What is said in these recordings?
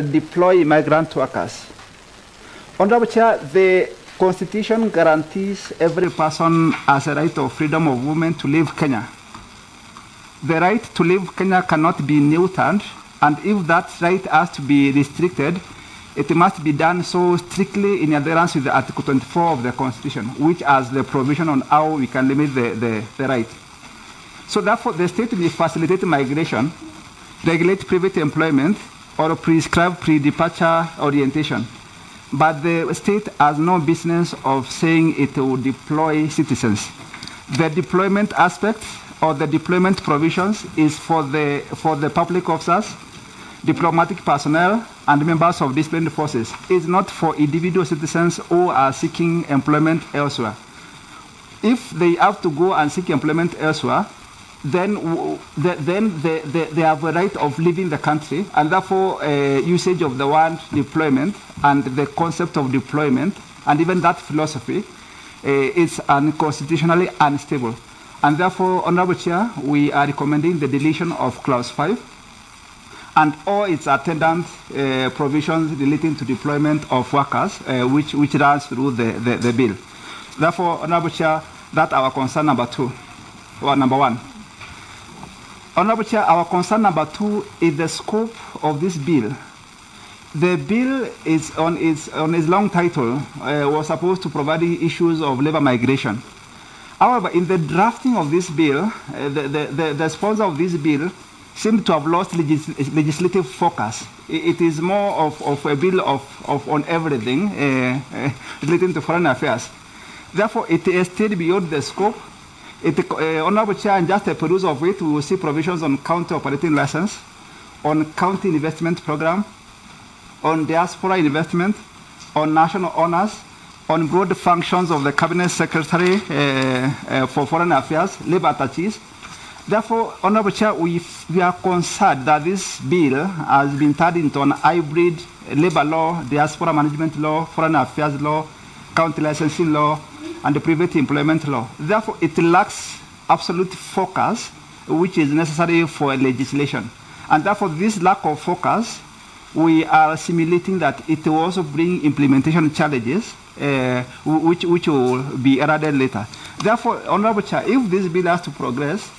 deploy migrant workers. Honorable Chair, the Constitution guarantees every person as a right of freedom of movement to leave Kenya. The right to leave Kenya cannot be neutered, and if that right has to be restricted, it must be done so strictly in adherence with the Article 24 of the Constitution, which has the provision on how we can limit the right. So therefore, the state may facilitate migration, regulate private employment, or prescribe pre-departure orientation. But the state has no business of saying it will deploy citizens. The deployment aspect or the deployment provisions is for the public officers, diplomatic personnel, and members of disciplined forces. It's not for individual citizens who are seeking employment elsewhere. If they have to go and seek employment elsewhere, then they have a right of leaving the country, and therefore usage of the word deployment and the concept of deployment and even that philosophy is unconstitutionally unstable. And therefore, Honorable Chair, we are recommending the deletion of Clause 5 and all its attendant provisions relating to deployment of workers, which runs through the bill. Therefore, Honorable Chair, that's our concern number one. Honorable Chair, our concern number two is the scope of this bill. The bill is on its long title was supposed to provide issues of labor migration. However, in the drafting of this bill, the sponsor of this bill seemed to have lost legislative focus. It is more of a bill on everything relating to foreign affairs. Therefore, it stayed beyond the scope. Honorable Chair, in just a peruse of it, we will see provisions on county operating license, on county investment program, on diaspora investment, on national honors, on broad functions of the Cabinet Secretary for Foreign Affairs, labor attaches. Therefore, Honorable Chair, we are concerned that this bill has been turned into an hybrid labor law, diaspora management law, foreign affairs law, county licensing law, and the private employment law. Therefore, it lacks absolute focus, which is necessary for legislation. And therefore, this lack of focus, we are simulating that it will also bring implementation challenges, which will be added later. Therefore, Honorable Chair, if this bill has to progress,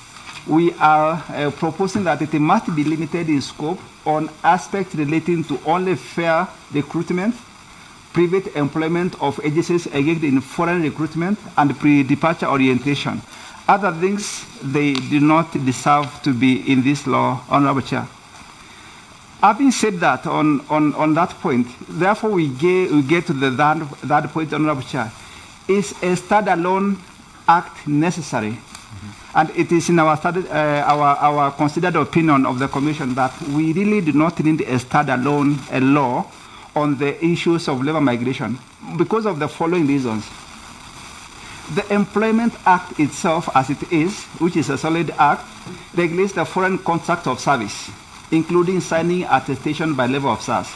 we are proposing that it must be limited in scope on aspects relating to only fair recruitment, private employment of agencies engaged in foreign recruitment, and pre-departure orientation. Other things, they do not deserve to be in this law, Honorable Chair. Having said that, on that point, therefore we get to the third point, Honorable Chair. Is a standalone act necessary? And it is in our considered opinion of the Commission that we really do not need a standalone law on the issues of labor migration because of the following reasons. The Employment Act itself, as it is, which is a solid act, regulates the foreign contract of service, including signing attestation by labor officers.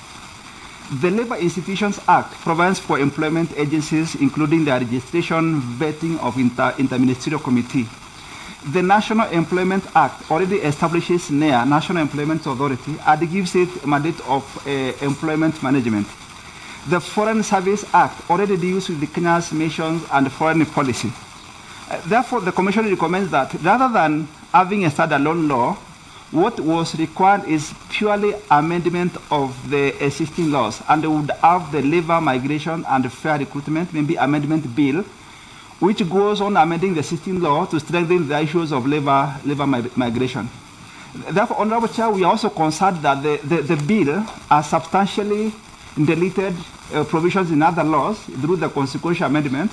The Labor Institutions Act provides for employment agencies, including the registration, vetting of interministerial committee. The National Employment Act already establishes NEA, National Employment Authority, and gives it a mandate of employment management. The Foreign Service Act already deals with the Kenya's missions and foreign policy. Therefore, the Commission recommends that rather than having a standalone law, what was required is purely amendment of the existing laws, and would have the labor migration and fair recruitment, maybe amendment bill, which goes on amending the existing law to strengthen the issues of labor migration. Therefore, Honorable Chair, we are also concerned that the bill has substantially deleted provisions in other laws through the consequential amendment,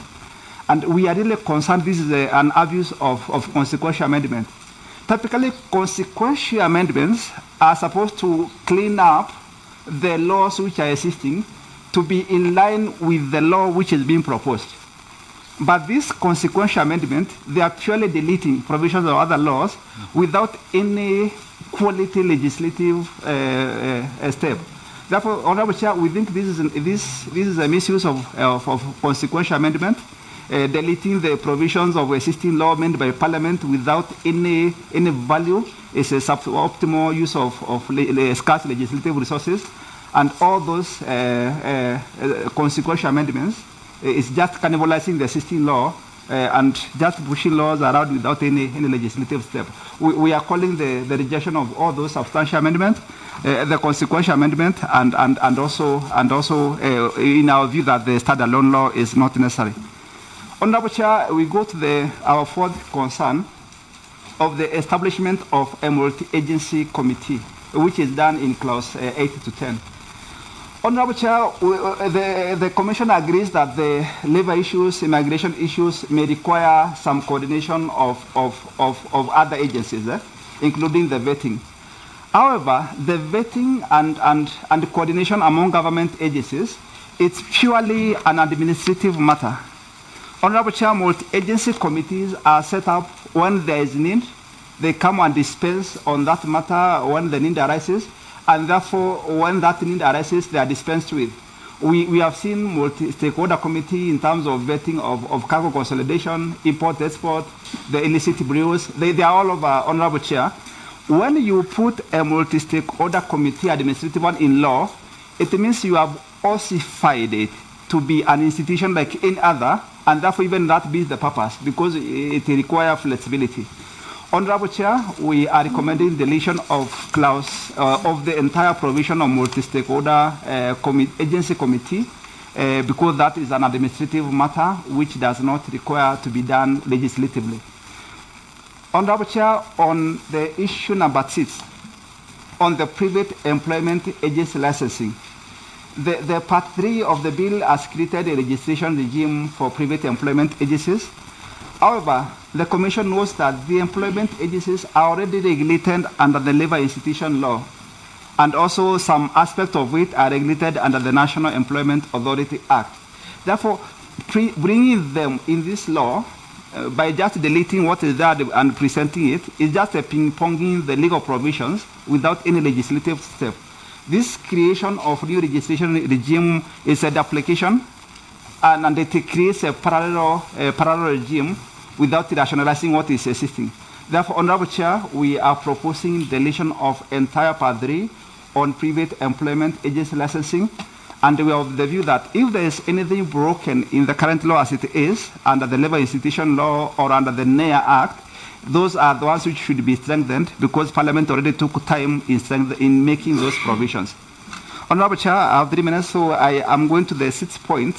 and we are really concerned this is an abuse of consequential amendment. Typically, consequential amendments are supposed to clean up the laws which are existing to be in line with the law which is being proposed. But this consequential amendment, they are purely deleting provisions of other laws without any quality legislative step. Therefore, Honorable Chair, we think this is a misuse of consequential amendment, deleting the provisions of existing law made by Parliament without any value. It's a suboptimal use of scarce legislative resources. And all those consequential amendments is just cannibalizing the existing law and just pushing laws around without any legislative step. We are calling the rejection of all those substantial amendments, the consequential amendment, and also in our view that the standalone law is not necessary. Honorable Chair, we go to our fourth concern of the establishment of a multi-agency committee, which is done in clause 8 to 10. Honorable Chair, the Commission agrees that the labor issues, immigration issues may require some coordination of other agencies, including the vetting. However, the vetting and coordination among government agencies, it's purely an administrative matter. Honorable Chair, multi-agency committees are set up when there is need. They come and dispense on that matter when the need arises, and therefore, when that need arises, they are dispensed with. We have seen multi-stakeholder committee in terms of vetting of cargo consolidation, import, export, the illicit brews. They are all over, Honorable Chair. When you put a multi-stakeholder committee, administrative one, in law, it means you have ossified it to be an institution like any other, and therefore even that beats the purpose because it requires flexibility. Honorable Chair, we are recommending deletion of clause of the entire provision of multi-stakeholder agency committee because that is an administrative matter which does not require to be done legislatively. Honorable Chair, on the issue number 6, on the private employment agency licensing, the part 3 of the bill has created a registration regime for private employment agencies. However, the Commission knows that the employment agencies are already regulated under the Labor Institution Law, and also some aspects of it are regulated under the National Employment Authority Act. Therefore, bringing them in this law by just deleting what is there and presenting it is just a ping-ponging the legal provisions without any legislative step. This creation of new registration regime is a duplication, and it creates a parallel regime without rationalizing what is existing. Therefore, Honorable Chair, we are proposing deletion of entire part 3 on private employment agency licensing, and we are of the view that if there is anything broken in the current law as it is, under the Labor Institution Law or under the NEA Act, those are the ones which should be strengthened because Parliament already took time in making those provisions. Honorable Chair, I have 3 minutes, so I am going to the 6th point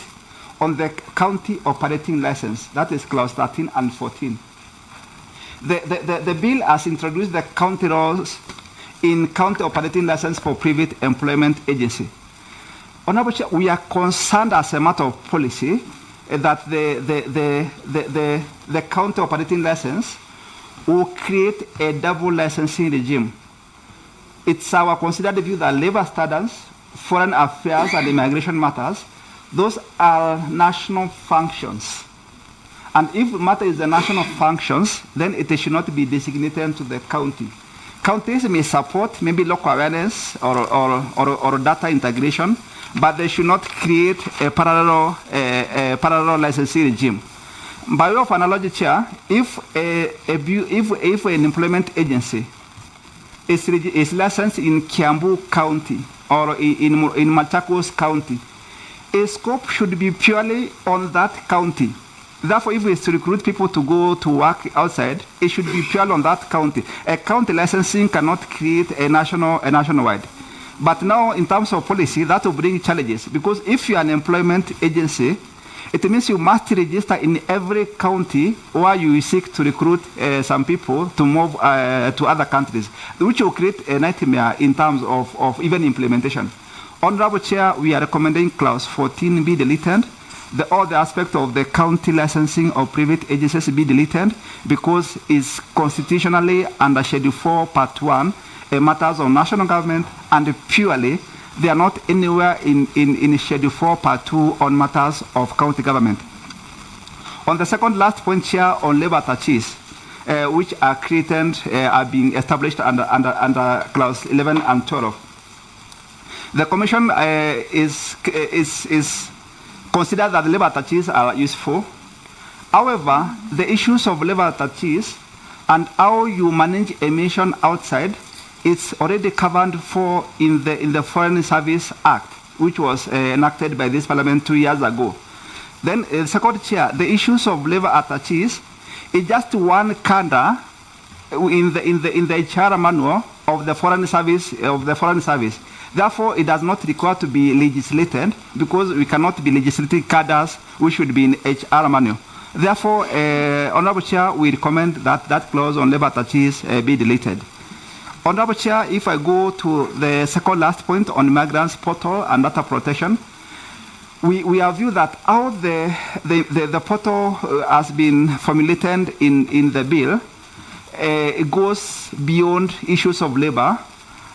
on the county operating license. That is clause 13 and 14. The bill has introduced the county laws in county operating license for private employment agency. Honorable Chair, we are concerned as a matter of policy that the county operating license will create a double licensing regime. It's our considered view that labor standards, foreign affairs, and immigration matters, those are national functions. And if matter is the national functions, then it should not be designated to the county. Counties may support maybe local awareness or data integration, but they should not create a parallel licensing regime. By way of analogy, Chair, if an employment agency is licensed in Kiambu County or in Machakos County, a scope should be purely on that county. Therefore, if it's to recruit people to go to work outside, it should be purely on that county. A county licensing cannot create a nationwide. But now, in terms of policy, that will bring challenges because if you are an employment agency, it means you must register in every county where you seek to recruit some people to move to other countries, which will create a nightmare in terms of even implementation. Honorable Chair, we are recommending clause 14 be deleted. All the aspects of the county licensing of private agencies be deleted because it's constitutionally under Schedule 4, Part 1, matters of national government, and purely they are not anywhere in Schedule 4, Part 2 on matters of county government. On the second last point, Chair, on labor attaches, which are created, are being established under clause 11 and 12. The Commission is considered that the labor attaches are useful. However, the issues of labor attaches and how you manage emission outside it's already covered for in the Foreign Service Act, which was enacted by this Parliament 2 years ago. Then, second chair, the issues of labor attaches is just one cadre in the HR manual of the Foreign Service. Therefore, it does not require to be legislated because we cannot be legislating cadres which should be in HR manual. Therefore, Honorable Chair, we recommend that that clause on labor attaches be deleted. Honorable Chair, if I go to the second last point on migrants portal and data protection, we argue that how the portal has been formulated in the bill, it goes beyond issues of labor,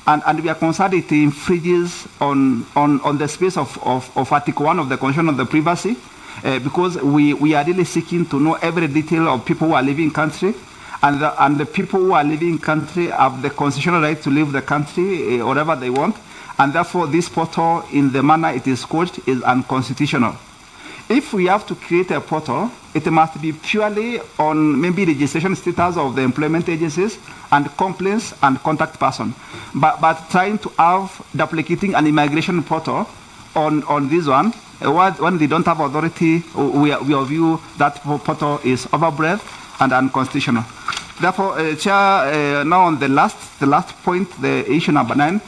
and we are concerned it infringes on the space of Article 1 of the Constitution on the Privacy, because we are really seeking to know every detail of people who are living in country, and the people who are living in country have the constitutional right to leave the country wherever they want, and therefore this portal, in the manner it is coached, is unconstitutional. If we have to create a portal, it must be purely on maybe registration status of the employment agencies and complaints and contact person. But trying to have duplicating an immigration portal on this one, when they don't have authority, we view that portal is overbreadth and unconstitutional. Therefore, Chair, now on the last point, the issue number 9,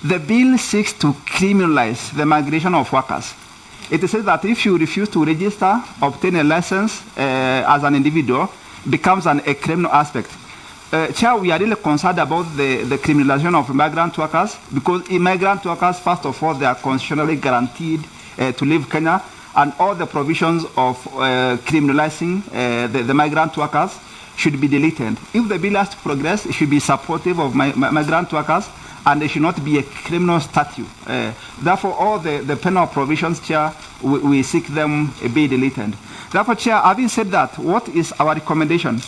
the bill seeks to criminalize the migration of workers. It says that if you refuse to register, obtain a license as an individual, becomes a criminal aspect. Chair, we are really concerned about the criminalization of migrant workers, because immigrant workers, first of all, they are constitutionally guaranteed to leave Kenya, and all the provisions of criminalizing the migrant workers should be deleted. If the bill has to progress, it should be supportive of migrant workers, and there should not be a criminal statute. Therefore, all the penal provisions, Chair, we seek them be deleted. Therefore, Chair, having said that, what is our recommendation?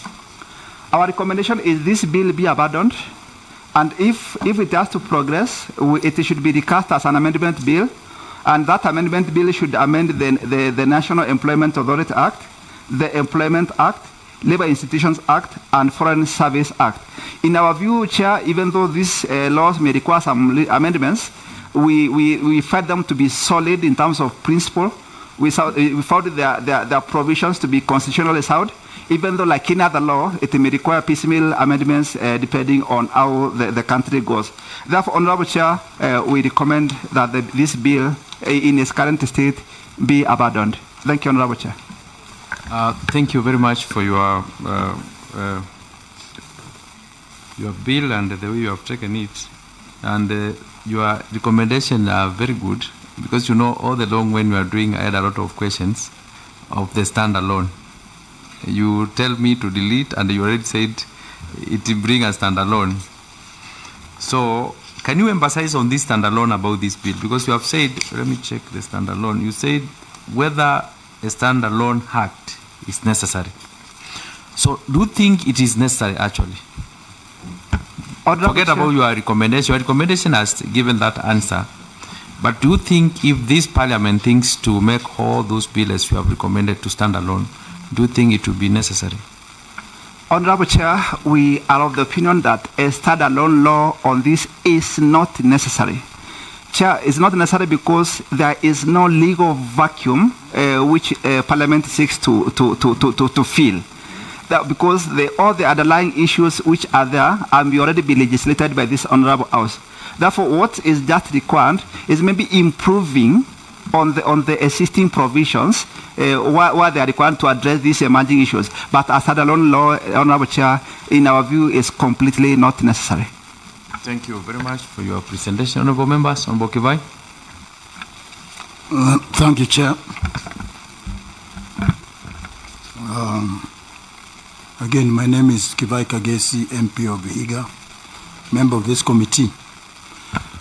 Our recommendation is this bill be abandoned, and if it has to progress, it should be recast as an amendment bill, and that amendment bill should amend the National Employment Authority Act, the Employment Act, Labor Institutions Act, and Foreign Service Act. In our view, Chair, even though these laws may require some amendments, we find them to be solid in terms of principle. We found their provisions to be constitutionally sound, even though, like any other law, it may require piecemeal amendments depending on how the country goes. Therefore, Honorable Chair, we recommend that this bill, in its current state, be abandoned. Thank you, Honorable Chair. Thank you very much for your bill and the way you have taken it. And your recommendations are very good, because you know all along when we are doing, I had a lot of questions of the standalone. You tell me to delete, and you already said it will bring a standalone. So can you emphasize on this standalone about this bill? Because you have said, let me check the standalone. You said whether a standalone act is necessary. So do you think it is necessary actually? Forget about your recommendation. Your recommendation has given that answer. But do you think if this parliament thinks to make all those bills you have recommended to stand alone, do you think it will be necessary? Honorable Chair, we are of the opinion that a standalone law on this is not necessary. Chair, it's not necessary because there is no legal vacuum which Parliament seeks to fill. That because all the underlying issues which are there may already be legislated by this Honorable House. Therefore, what is just required is maybe improving on the existing provisions where they are required to address these emerging issues. But a standalone law, Honorable Chair, in our view, is completely not necessary. Thank you very much for your presentation. Honorable members, Honorable Kivai. Thank you, Chair. Again, my name is Kivai Kagesi, MP of Vihiga, member of this committee.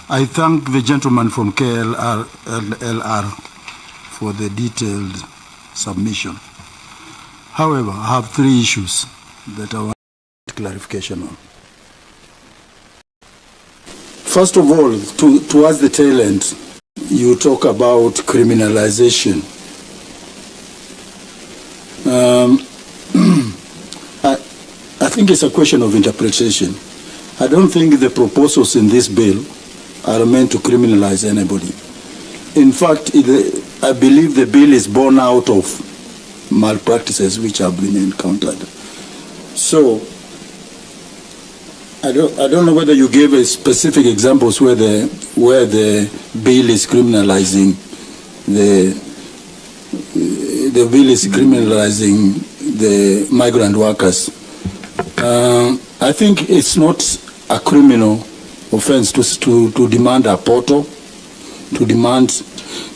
I thank the gentleman from KLR for the detailed submission. However, I have 3 issues that I want clarification on. First of all, towards the tail end, you talk about criminalization. I think it's a question of interpretation. I don't think the proposals in this bill are meant to criminalize anybody. In fact, I believe the bill is born out of malpractices which have been encountered. So, I don't know whether you gave a specific examples where the bill is criminalizing the migrant workers. I think it's not a criminal offense to demand a portal, to demand,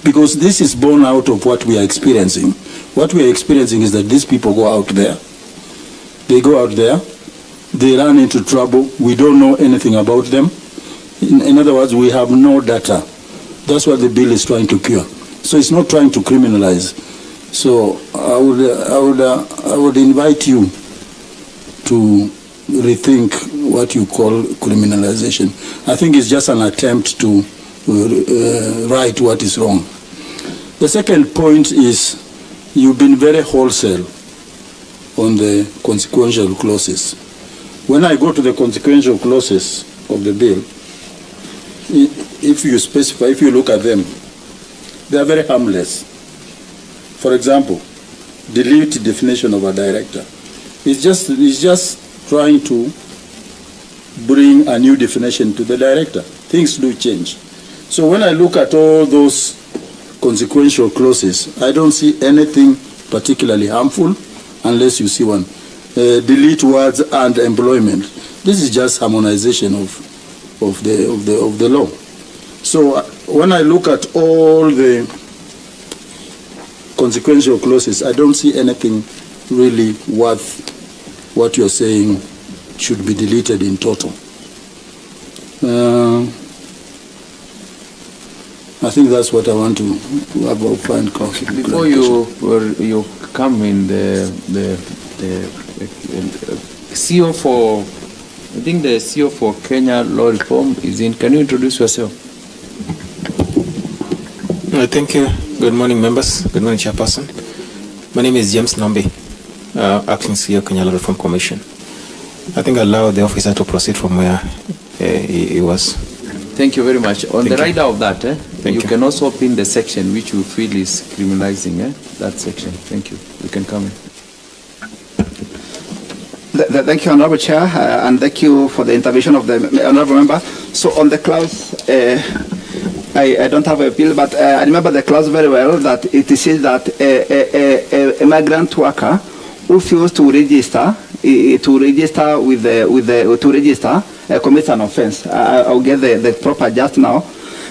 because this is born out of what we are experiencing. What we are experiencing is that these people go out there, they run into trouble, we don't know anything about them. In other words, we have no data. That's what the bill is trying to cure. So it's not trying to criminalize. So I would invite you to rethink what you call criminalization. I think it's just an attempt to right what is wrong. The second point is you've been very wholesale on the consequential clauses. When I go to the consequential clauses of the bill, if you specify, if you look at them, they are very harmless. For example, delete definition of a director. It's just trying to bring a new definition to the director. Things do change. So when I look at all those consequential clauses, I don't see anything particularly harmful unless you see one. Delete words and employment. This is just harmonization of the law. So when I look at all the consequential clauses, I don't see anything really worth what you're saying should be deleted in total. I think that's what I want to find. Before you come in, the CEO for, I think the CEO for Kenya Law Reform is in. Can you introduce yourself? Thank you. Good morning, members. Good morning, Chairperson. My name is James Nombe, Acting CEO, Kenya Law Reform Commission. I think I'll allow the officer to proceed from where he was. Thank you very much. On the rider of that, you you. can also pin the section which you feel is criminalizing that section. Thank you. You can come in. Thank you, Honorable Chair, and thank you for the intervention of the Honorable Member. So on the clause, I don't have a bill, but I remember the clause very well, that it says that a migrant worker who fails to register commits an offense. I'll get the proper just now.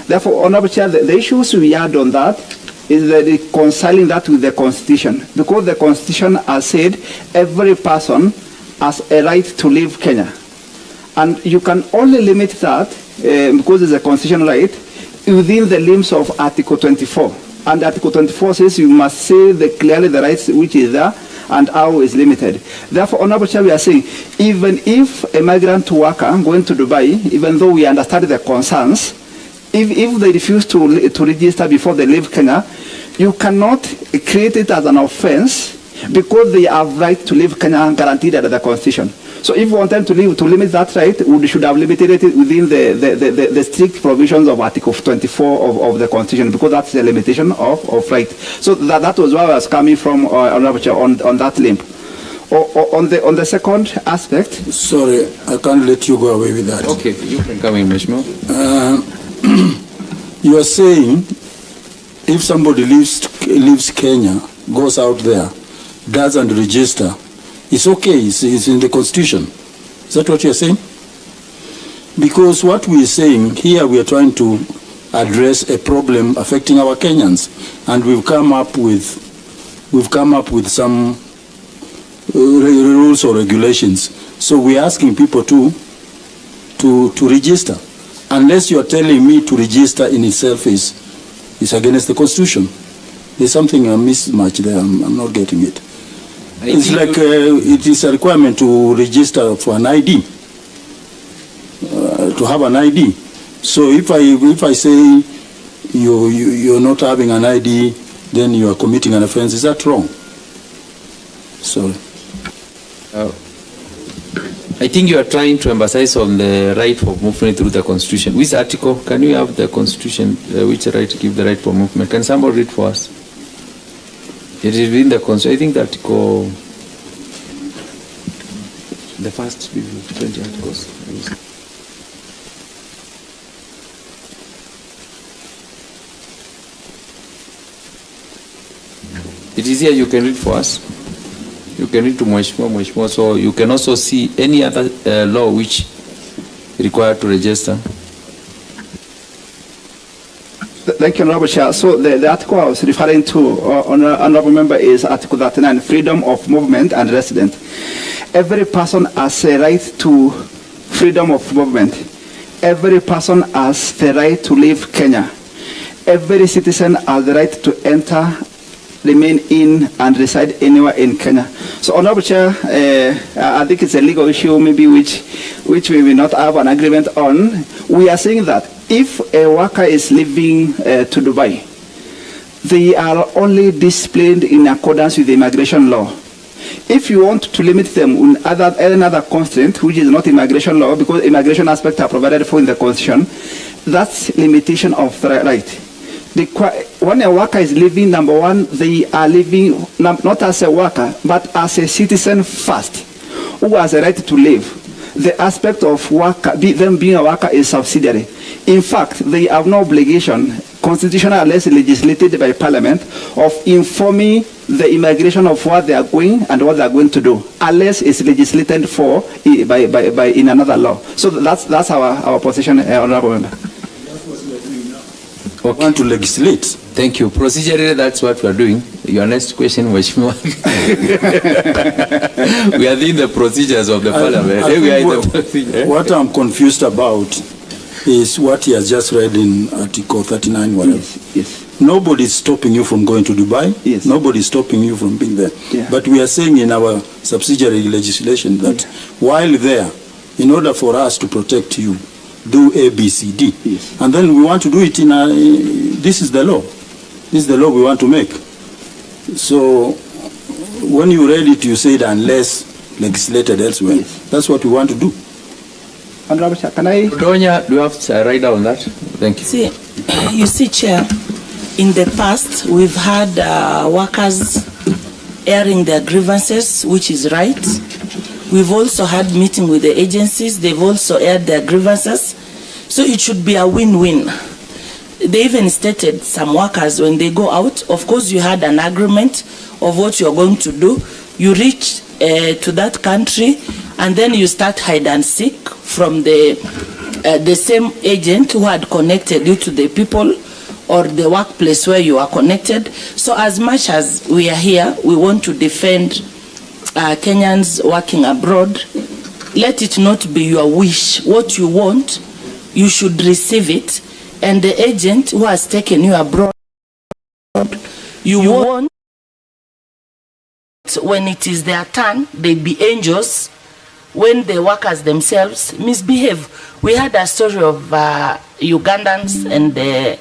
Therefore, Honorable Chair, the issues we had on that is reconciling that with the Constitution, because the Constitution has said every person has a right to leave Kenya, and you can only limit that because it's a constitutional right within the limits of Article 24. And Article 24 says you must say clearly the rights which is there and how is limited. Therefore, Honorable Chair, we are saying, even if a migrant worker going to Dubai, even though we understand the concerns, if they refuse to register before they leave Kenya, you cannot create it as an offense because they have right to leave Kenya guaranteed under the Constitution. So if we want them to limit that right, we should have limited it within the strict provisions of Article 24 of the Constitution, because that's the limitation of right. So that was where I was coming from, Honorable Chair, on that limp. On the second aspect. Sorry, I can't let you go away with that. Okay, you can come in, Mheshimiwa. You are saying if somebody leaves Kenya, goes out there, doesn't register, it's okay, it's in the Constitution. Is that what you're saying? Because what we're saying here, we are trying to address a problem affecting our Kenyans, and we've come up with some rules or regulations. So we're asking people to register. Unless you're telling me to register in itself is against the Constitution. There's something, a mismatch there. I'm not getting it. It's like it is a requirement to register for an ID, to have an ID. So if I say you're not having an ID, then you are committing an offense. Is that wrong? Sorry. I think you are trying to emphasize on the right for movement through the Constitution. Which article? Can you have the Constitution? Which right to give the right for movement? Can somebody read for us? It is in the Constitution. I think the article, the first 20 articles. It is here. You can read for us. You can read to Mheshimiwa, so you can also see any other law which required to register. Thank you, Honorable Chair. So the article I was referring to, Honorable Member, is Article 39, Freedom of Movement and Residence. Every person has a right to freedom of movement. Every person has the right to leave Kenya. Every citizen has the right to enter, remain in, and reside anywhere in Kenya. So, Honorable Chair, I think it's a legal issue maybe which we will not have an agreement on. We are saying that if a worker is leaving to Dubai, they are only disciplined in accordance with the immigration law. If you want to limit them on another constraint, which is not immigration law, because immigration aspects are provided for in the Constitution, that's limitation of the right. When a worker is living, number one, they are living not as a worker, but as a citizen first, who has a right to live. The aspect of worker, them being a worker, is subsidiary. In fact, they have no obligation, constitutional unless legislated by Parliament, of informing the immigration of what they are going and what they are going to do, unless it's legislated for by in another law. So that's our position, Honorable Member. Okay. Want to legislate. Thank you. Procedurally, that's what we are doing. Your next question, Mheshimiwa. We are in the procedures of the Parliament. What I'm confused about is what he has just read in Article 39. Whatever. Yes. Nobody is stopping you from going to Dubai. Yes. Nobody is stopping you from being there. Yeah. But we are saying in our subsidiary legislation that while there, in order for us to protect you, do A, B, C, D. Yes. And then we want to do it in this is the law. This is the law we want to make. So when you read it, you said unless legislated elsewhere. Yes. That's what we want to do. Honorable Chair, can I? Donya, do you have to write down that? Thank you. You see, Chair, in the past, we've had workers airing their grievances, which is right. We've also had meeting with the agencies. They've also aired their grievances. So it should be a win-win. They even stated some workers, when they go out, of course you had an agreement of what you're going to do. You reach to that country, and then you start hide and seek from the same agent who had connected you to the people or the workplace where you are connected. So as much as we are here, we want to defend Kenyans working abroad. Let it not be your wish. What you want, you should receive it. And the agent who has taken you abroad, you want, when it is their turn, they be angels. When the workers themselves misbehave. We had a story of Ugandans, and there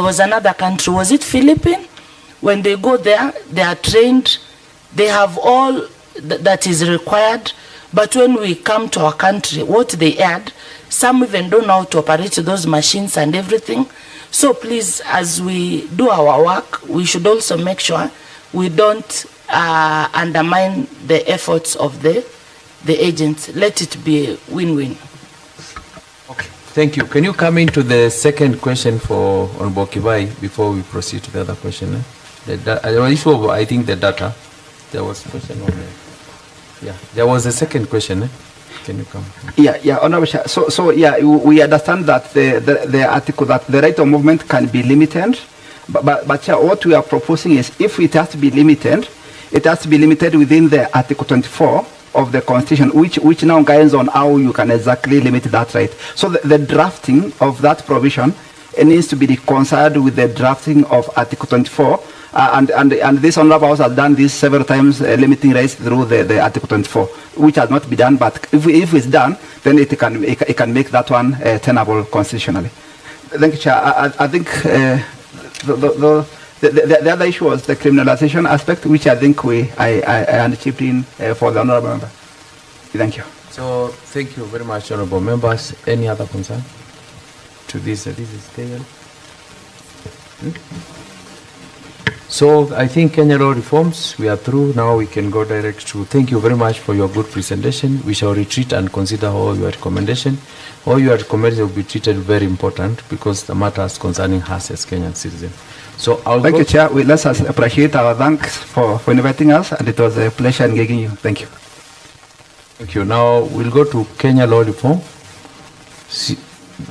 was another country, was it Philippines? When they go there, they are trained, they have all that is required, but when we come to our country, what they add, some even don't know how to operate those machines and everything. So please, as we do our work, we should also make sure we don't undermine the efforts of the agents. Let it be a win-win. Okay, thank you. Can you come into the second question for Honorable Kibai before we proceed to the other question? The issue of, I think, the data. There was a question on there. Yeah, there was a second question. Can you come? Yeah, Honorable Chair. So yeah, we understand that the article that the right of movement can be limited, but Chair, what we are proposing is if it has to be limited, it has to be limited within the Article 24 of the Constitution, which now guides on how you can exactly limit that right. So the drafting of that provision, it needs to be reconciled with the drafting of Article 24. And this Honorable House has done this several times, limiting rights through the Article 24, which has not been done. But if it's done, then it can make that one tenable constitutionally. Thank you, Chair. I think the other issue was the criminalization aspect, which I think I chipped in for the Honorable Member. Thank you. So thank you very much, honorable members. Any other concern to this? This is taken. So I think Kenya law reforms, we are through. Now we can go direct to thank you very much for your good presentation. We shall retreat and consider all your recommendation. All your recommendations will be treated very important because the matters concerning us as Kenyan citizens. So I'll Thank go you, Chair. Let's appreciate our thanks for inviting us, and it was a pleasure engaging you. Thank you. Thank you. Now we'll go to Kenya law reform.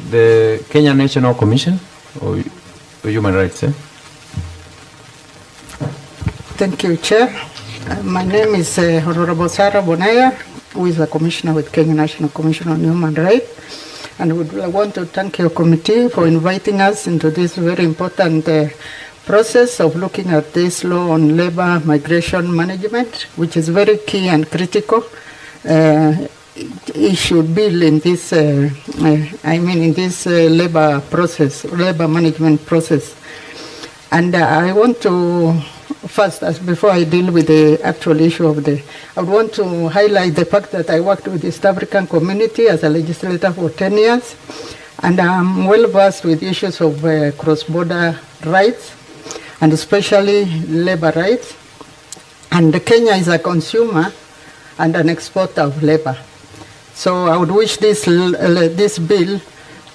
The Kenya National Commission or Human Rights. Thank you, Chair. My name is Honorable Sarah Bonaya, who is a commissioner with Kenya National Commission on Human Rights. And I want to thank your committee for inviting us into this very important process of looking at this law on labor migration management, which is very key and critical issue bill in this, in this labor process, labor management process. And I want to first, before I deal with the actual issue of I would want to highlight the fact that I worked with the East African community as a legislator for 10 years, and I'm well versed with issues of cross-border rights, and especially labor rights. And Kenya is a consumer and an exporter of labor. So I would wish this bill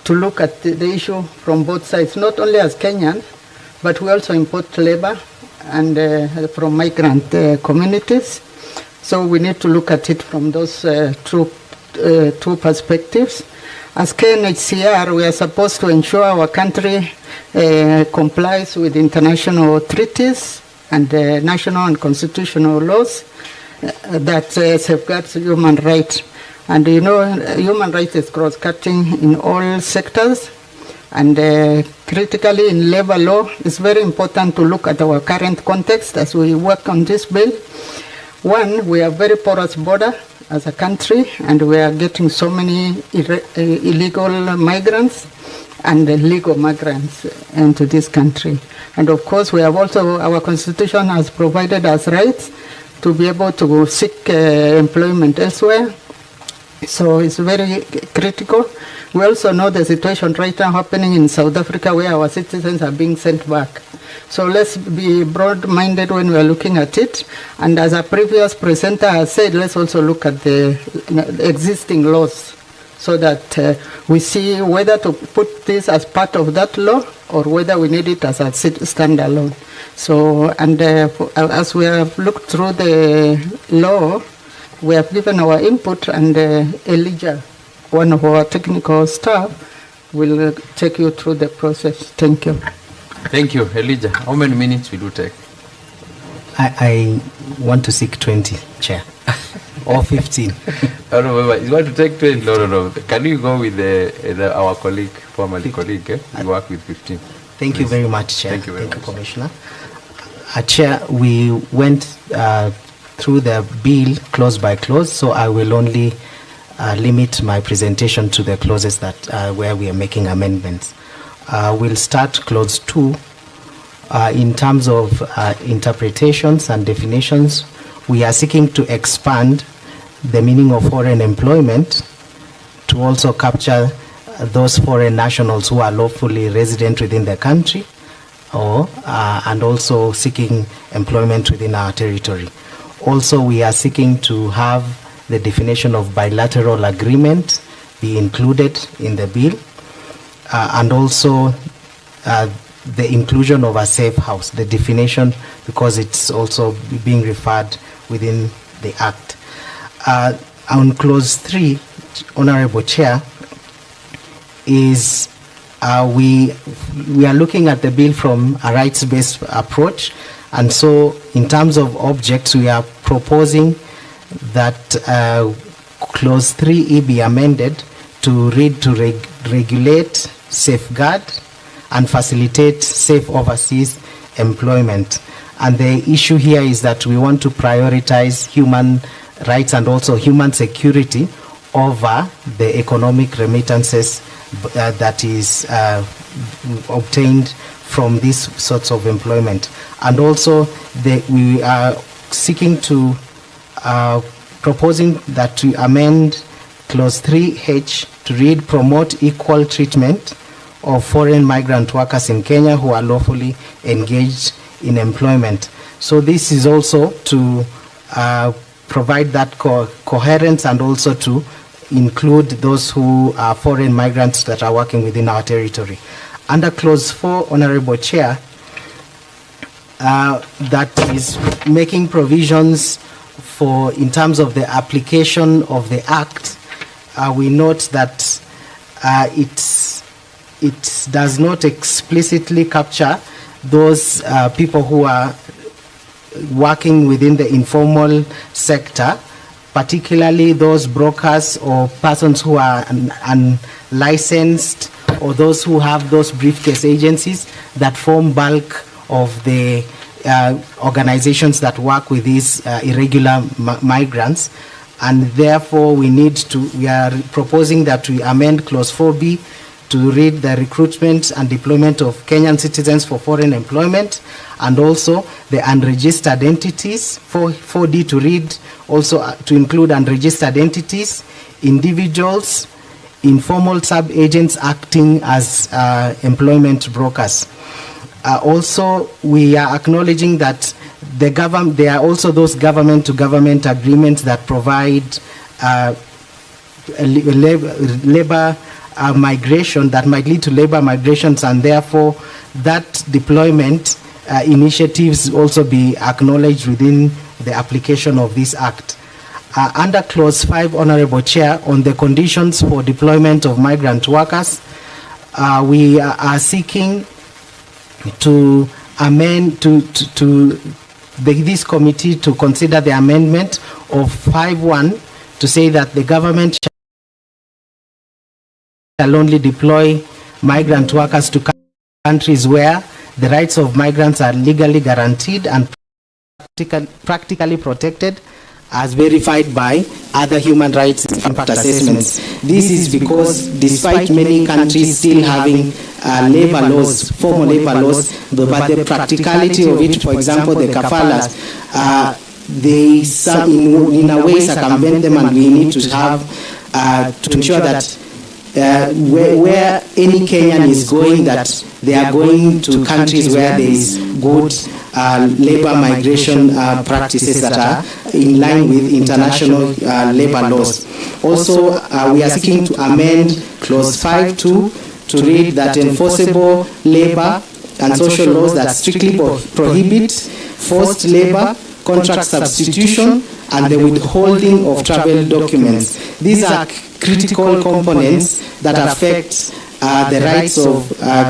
to look at the issue from both sides, not only as Kenyans, but we also import labor and from migrant communities. So we need to look at it from those two perspectives. As KNHCR, we are supposed to ensure our country complies with international treaties and national and constitutional laws that safeguards human rights. And you know, human rights is cross-cutting in all sectors. And critically in labor law, it's very important to look at our current context as we work on this bill. One, we have very porous border as a country, and we are getting so many illegal migrants and legal migrants into this country. And of course, we have also, our constitution has provided us rights to be able to seek employment elsewhere. So it's very critical. We also know the situation right now happening in South Africa where our citizens are being sent back. So let's be broad-minded when we are looking at it. And as a previous presenter has said, let's also look at the existing laws so that we see whether to put this as part of that law or whether we need it as a standalone. So, and as we have looked through the law, we have given our input, and Elijah, one of our technical staff, will take you through the process. Thank you. Thank you, Elijah. How many minutes will you take? I want to seek 20, Chair, or 15. I don't know, you want to take 20? No. Can you go with our colleague, formerly colleague? You work with 15. Thank Please. you very much, Chair. Thank you very much, Commissioner. Chair, we went through the bill clause by clause, so I will only limit my presentation to the clauses that where we are making amendments. We'll start clause 2. In terms of interpretations and definitions, we are seeking to expand the meaning of foreign employment to also capture those foreign nationals who are lawfully resident within the country or and also seeking employment within our territory. Also, we are seeking to have the definition of bilateral agreement be included in the bill, and also the inclusion of a safe house, the definition, because it's also being referred within the Act. On clause 3, Honorable Chair, is we are looking at the bill from a rights-based approach. And so in terms of objects, we are proposing that clause 3E be amended to read to regulate, safeguard, and facilitate safe overseas employment. And the issue here is that we want to prioritize human rights and also human security over the economic remittances that is obtained from these sorts of employment. And also we are seeking to proposing that to amend Clause 3H to read promote equal treatment of foreign migrant workers in Kenya who are lawfully engaged in employment. So this is also to provide that coherence and also to include those who are foreign migrants that are working within our territory. Under Clause 4, Honorable Chair, that is making provisions for, in terms of the application of the Act, we note that it does not explicitly capture those people who are working within the informal sector, particularly those brokers or persons who are unlicensed, or those who have those briefcase agencies that form bulk of the organizations that work with these irregular migrants. And therefore we are proposing that we amend Clause 4B to read the recruitment and deployment of Kenyan citizens for foreign employment, and also the unregistered entities, 4D to read also to include unregistered entities, individuals, informal sub-agents acting as employment brokers. Also, we are acknowledging that there are also those government-to-government agreements that provide labor migration that might lead to labor migrations, and therefore that deployment initiatives also be acknowledged within the application of this Act. Under Clause 5, Honorable Chair, on the conditions for deployment of migrant workers, we are seeking to amend this committee to consider the amendment of 5.1 to say that the government shall only deploy migrant workers to countries where the rights of migrants are legally guaranteed and practically protected as verified by other human rights impact assessments. This is because despite many countries still having labor laws, formal labor laws, but the practicality of it, for example, the kafalas, they in a way circumvent them, and we need to have to ensure that where any Kenyan is going, that they are going to countries where there is good labor migration practices that are in line with international labor laws. Also, we are seeking to amend Clause 5.2 to read that enforceable labor and social laws that strictly prohibit forced labor, contract substitution, and the withholding of travel documents. These are critical components that affect the rights of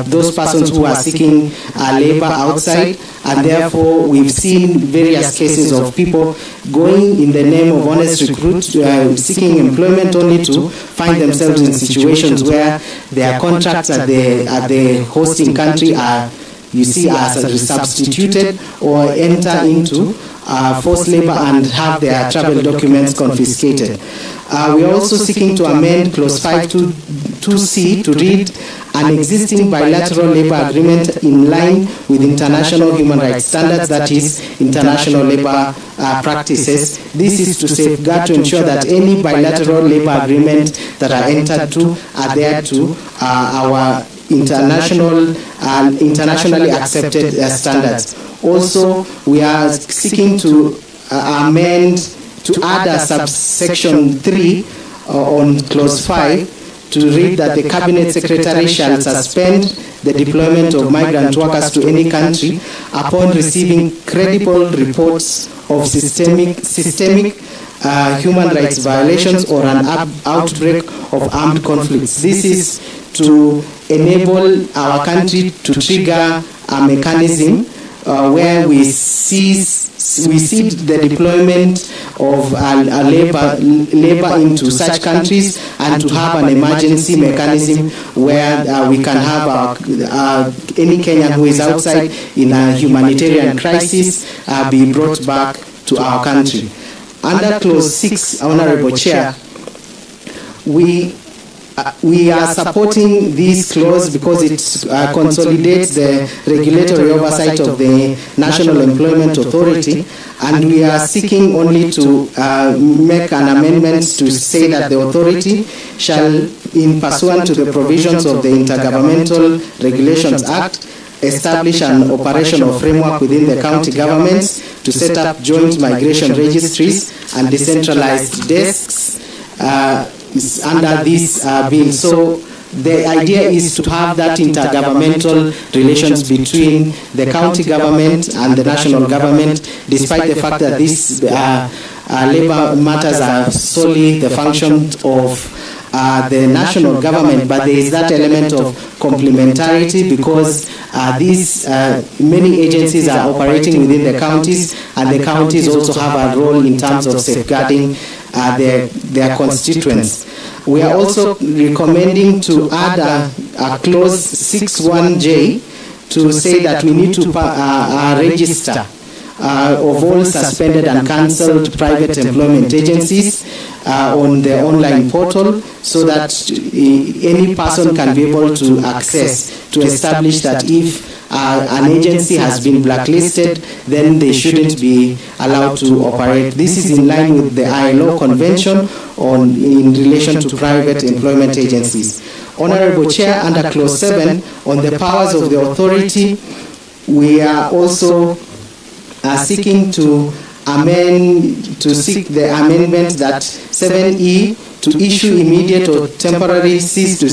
those persons who are seeking labor outside, and therefore we've seen various cases of people going in the name of honest recruit, seeking employment only to find themselves in situations where their contracts at the hosting country are, you see, are substituted or enter into forced labor and have their travel documents confiscated. We are also seeking to amend Clause 5.2c to read an existing bilateral labor agreement in line with international human rights standards, that is, international labor practices. This is to safeguard, to ensure that any bilateral labor agreement that are entered to adhere to our internationally accepted standards. Also, we are seeking to amend, to add a subsection 3 on Clause 5 to read that the Cabinet Secretary shall suspend the deployment of migrant workers to any country upon receiving credible reports of systemic human rights violations or an outbreak of armed conflicts. This is to enable our country to trigger a mechanism where we cede the deployment of labor into such countries, and to have an emergency mechanism where we can have any Kenyan who is outside in a humanitarian crisis be brought back to our country. Under Clause 6, Honorable Chair, we we are supporting this clause because it consolidates the regulatory oversight of the National Employment Authority, and we are seeking only to make an amendment to say that the authority shall, in pursuant to the provisions of the Intergovernmental Regulations Act, establish an operational framework within the county governments to set up joint migration registries and decentralized desks under this bill. So the idea is to have that intergovernmental relations between the county government and the national government, despite the fact that these labor matters are solely the function of the national government, but there is that element of complementarity because these many agencies are operating within the counties, and the counties also have a role in terms of safeguarding their constituents. We are also recommending to add a clause 61J to say that we need to register of all suspended and cancelled private employment agencies on the online portal, so that any person can be able to access to establish that if an agency has been blacklisted, then they shouldn't be allowed to operate. This is in line with the ILO Convention in relation to private employment agencies. Honorable Chair, under Clause 7 on the powers of the authority, we are also seeking to seek the amendment that 7E to issue immediate or temporary cease and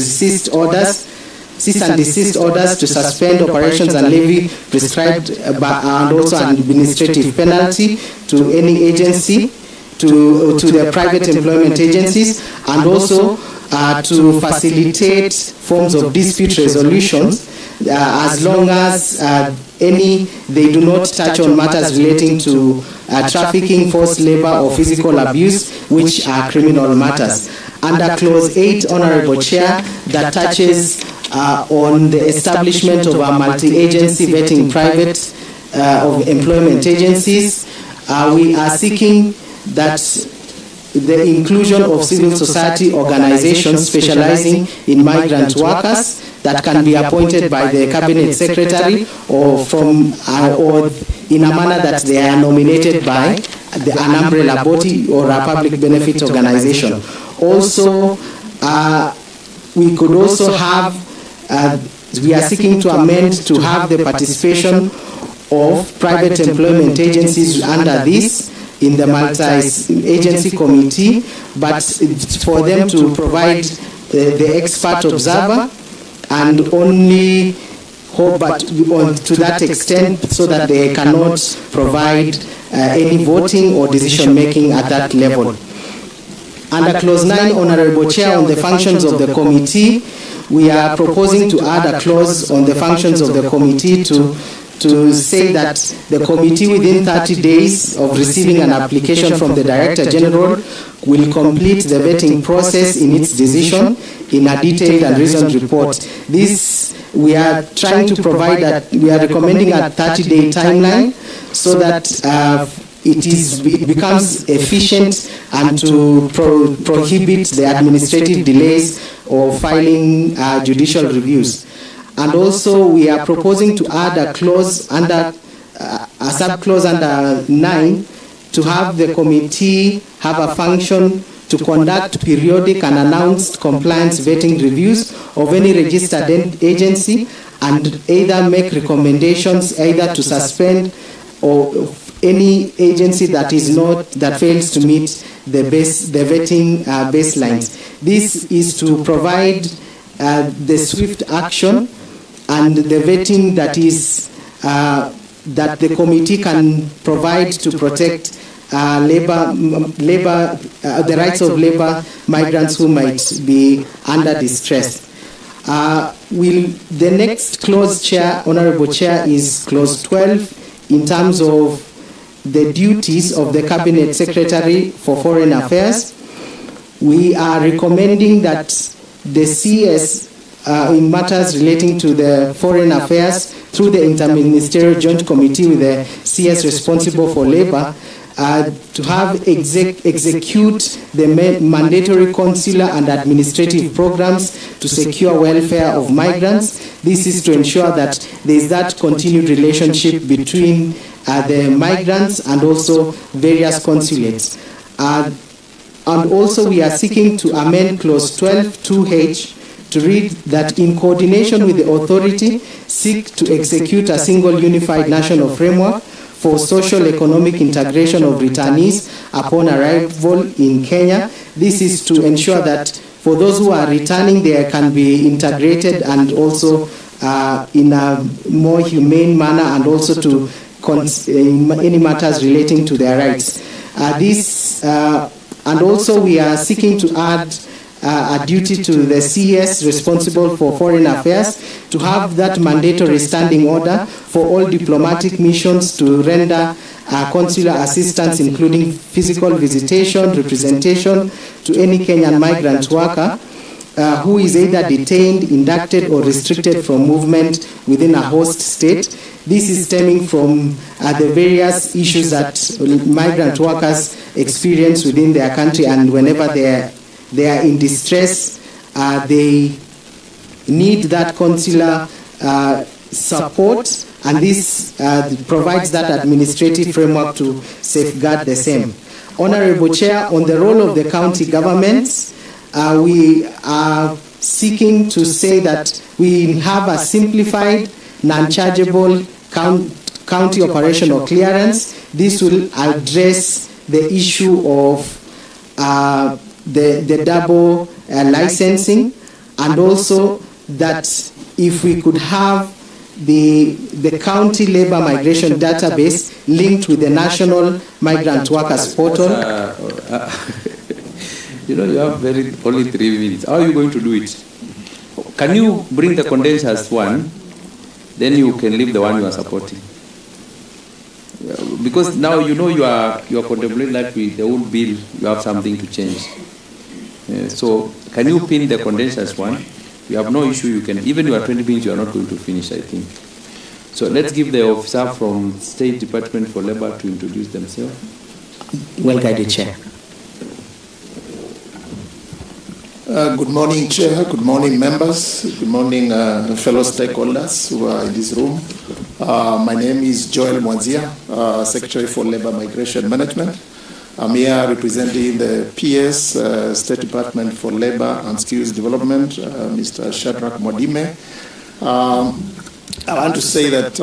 desist orders to suspend operations and levy prescribed and also an administrative penalty to any agency, to the private employment agencies, and also to facilitate forms of dispute resolutions as long as they do not touch on matters relating to trafficking, forced labor, or physical abuse, which are criminal matters. Under Clause 8, Honorable Chair, that touches on the establishment of a multi-agency vetting private of employment agencies, we are seeking that the inclusion of civil society organizations specializing in migrant workers that can be appointed by the Cabinet Secretary or in a manner that they are nominated by an umbrella body or a public benefit organization. Also, we could also have, we are seeking to amend to have the participation of private employment agencies under this in the multi-agency committee, but for them to provide the expert observer and only to that extent, so that they cannot provide any voting or decision making at that level. Under Clause 9, Honorable Chair, on the functions of the committee, we are proposing to add a clause on the functions of the committee to say that the committee, within 30 days of receiving an application from the Director General, will complete the vetting process in its decision in a detailed and reasoned report. This, we are trying to provide that, we are recommending a 30-day timeline so that it becomes efficient and to prohibit the administrative delays or filing judicial reviews. And also, we are proposing to add a clause under a sub-clause under 9 to have the committee have a function to conduct periodic and announced compliance vetting reviews of any registered agency, and either make recommendations either to suspend or any agency that fails to meet the vetting baselines. This is to provide the swift action and the vetting that is that the committee can provide to protect the rights of labor migrants who might be under distress. The next clause, Chair, Honorable Chair, is Clause 12 in terms of the duties of the Cabinet Secretary for Foreign Affairs. We are recommending that the CS in matters relating to the foreign affairs through the Interministerial Joint Committee with the CS responsible for labor to have execute the mandatory consular and administrative programs to secure welfare of migrants. This is to ensure that there is that continued relationship between the migrants and also various consulates. And also we are seeking to amend clause 12(2)(h) to read that in coordination with the authority, seek to execute a single unified national framework for social economic integration of returnees upon arrival in Kenya. This is to ensure that for those who are returning, they can be integrated and also in a more humane manner, and also to any matters relating to their rights. And also we are seeking to add a duty to the CS responsible for foreign affairs to have that mandatory standing order for all diplomatic missions to render consular assistance, including physical visitation, representation to any Kenyan migrant worker who is either detained, inducted, or restricted from movement within a host state. This is stemming from the various issues that migrant workers experience within their country, and whenever they are in distress, they need that consular support, and this provides that administrative framework to safeguard the same. Honorable Chair, on the role of the county governments, we are seeking to say that we have a simplified, non-chargeable county operational clearance. This will address the issue of the double licensing, and also that if we could have the county labor migration database linked with the national migrant workers portal. You know, you have only 3 minutes. How are you going to do it? Can you bring the condensers one, then you can leave the one you are supporting? Because now you know you are contemplating that with the old bill, you have something to change. So can you pin the condensers one? You have no issue. You can, even your 20 minutes, you are not going to finish, I think. So let's give the officer from State Department for Labor to introduce themselves. Well guided, Chair. Good morning, Chair. Good morning, members. Good morning, fellow stakeholders who are in this room. My name is Joel Mwanzia, Secretary for Labor Migration Management. I'm here representing the PS, State Department for Labor and Skills Development, Mr. Shadrach Mwadime. I want to say that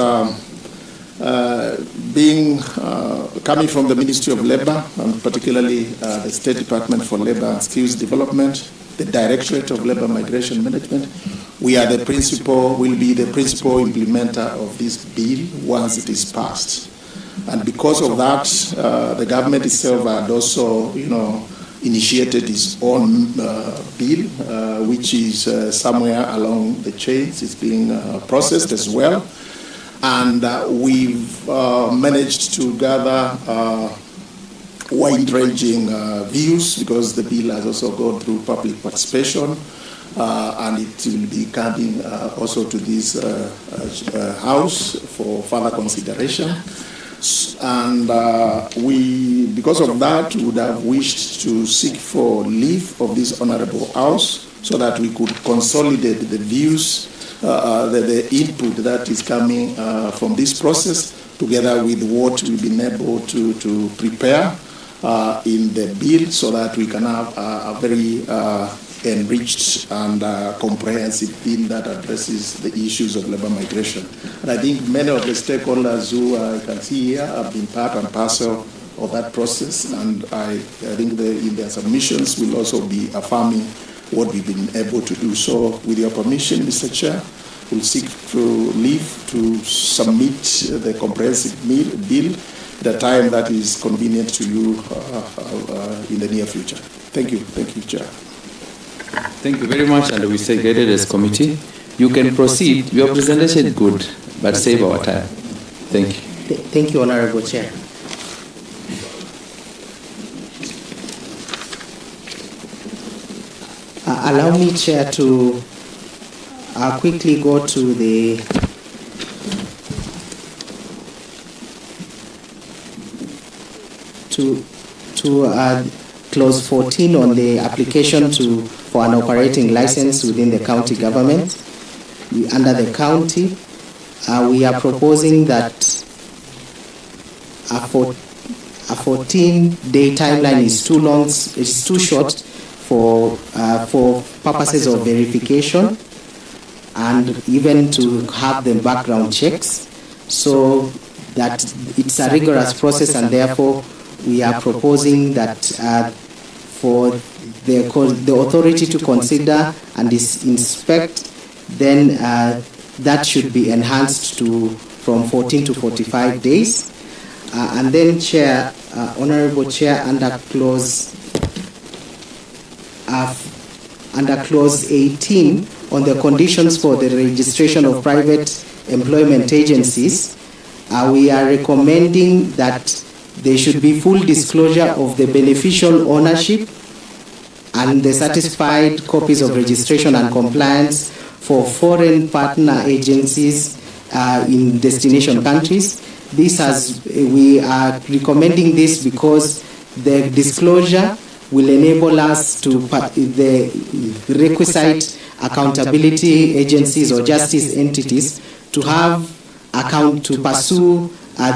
coming from the Ministry of Labor, and particularly the State Department for Labor and Skills Development, the Directorate of Labor Migration Management, we are the principal, will be the principal implementer of this bill once it is passed. And because of that, the government itself had also, initiated its own bill, which is somewhere along the chains. It's being processed as well. And we've managed to gather wide-ranging views, because the bill has also gone through public participation, and it will be coming also to this House for further consideration. And we, because of that, would have wished to seek for leave of this Honorable House so that we could consolidate the views, the input that is coming from this process, together with what we've been able to prepare in the bill, so that we can have a very enriched and comprehensive bill that addresses the issues of labor migration. And I think many of the stakeholders who I can see here have been part and parcel of that process, and I think in their submissions will also be affirming what we've been able to do. So with your permission, Mr. Chair, we'll seek to leave to submit the comprehensive bill at a time that is convenient to you in the near future. Thank you. Thank you, Chair. Thank you very much, and we say guided as committee. You can proceed. Your presentation is good, but save our time. Thank you. Thank you, Honorable Chair. Allow me, Chair, to quickly go to the to clause 14 on the application for an operating license within the county government. Under the county, we are proposing that a 14-day timeline is too long, it's too short for purposes of verification and even to have the background checks, so that it's a rigorous process, and therefore we are proposing that for the authority to consider and inspect, then that should be enhanced from 14 to 45 days. And then, Chair, Honorable Chair, under clause 18 on the conditions for the registration of private employment agencies, we are recommending that there should be full disclosure of the beneficial ownership and the certified copies of registration and compliance for foreign partner agencies in destination countries. We are recommending this because the disclosure will enable us to the requisite accountability agencies or justice entities to have to pursue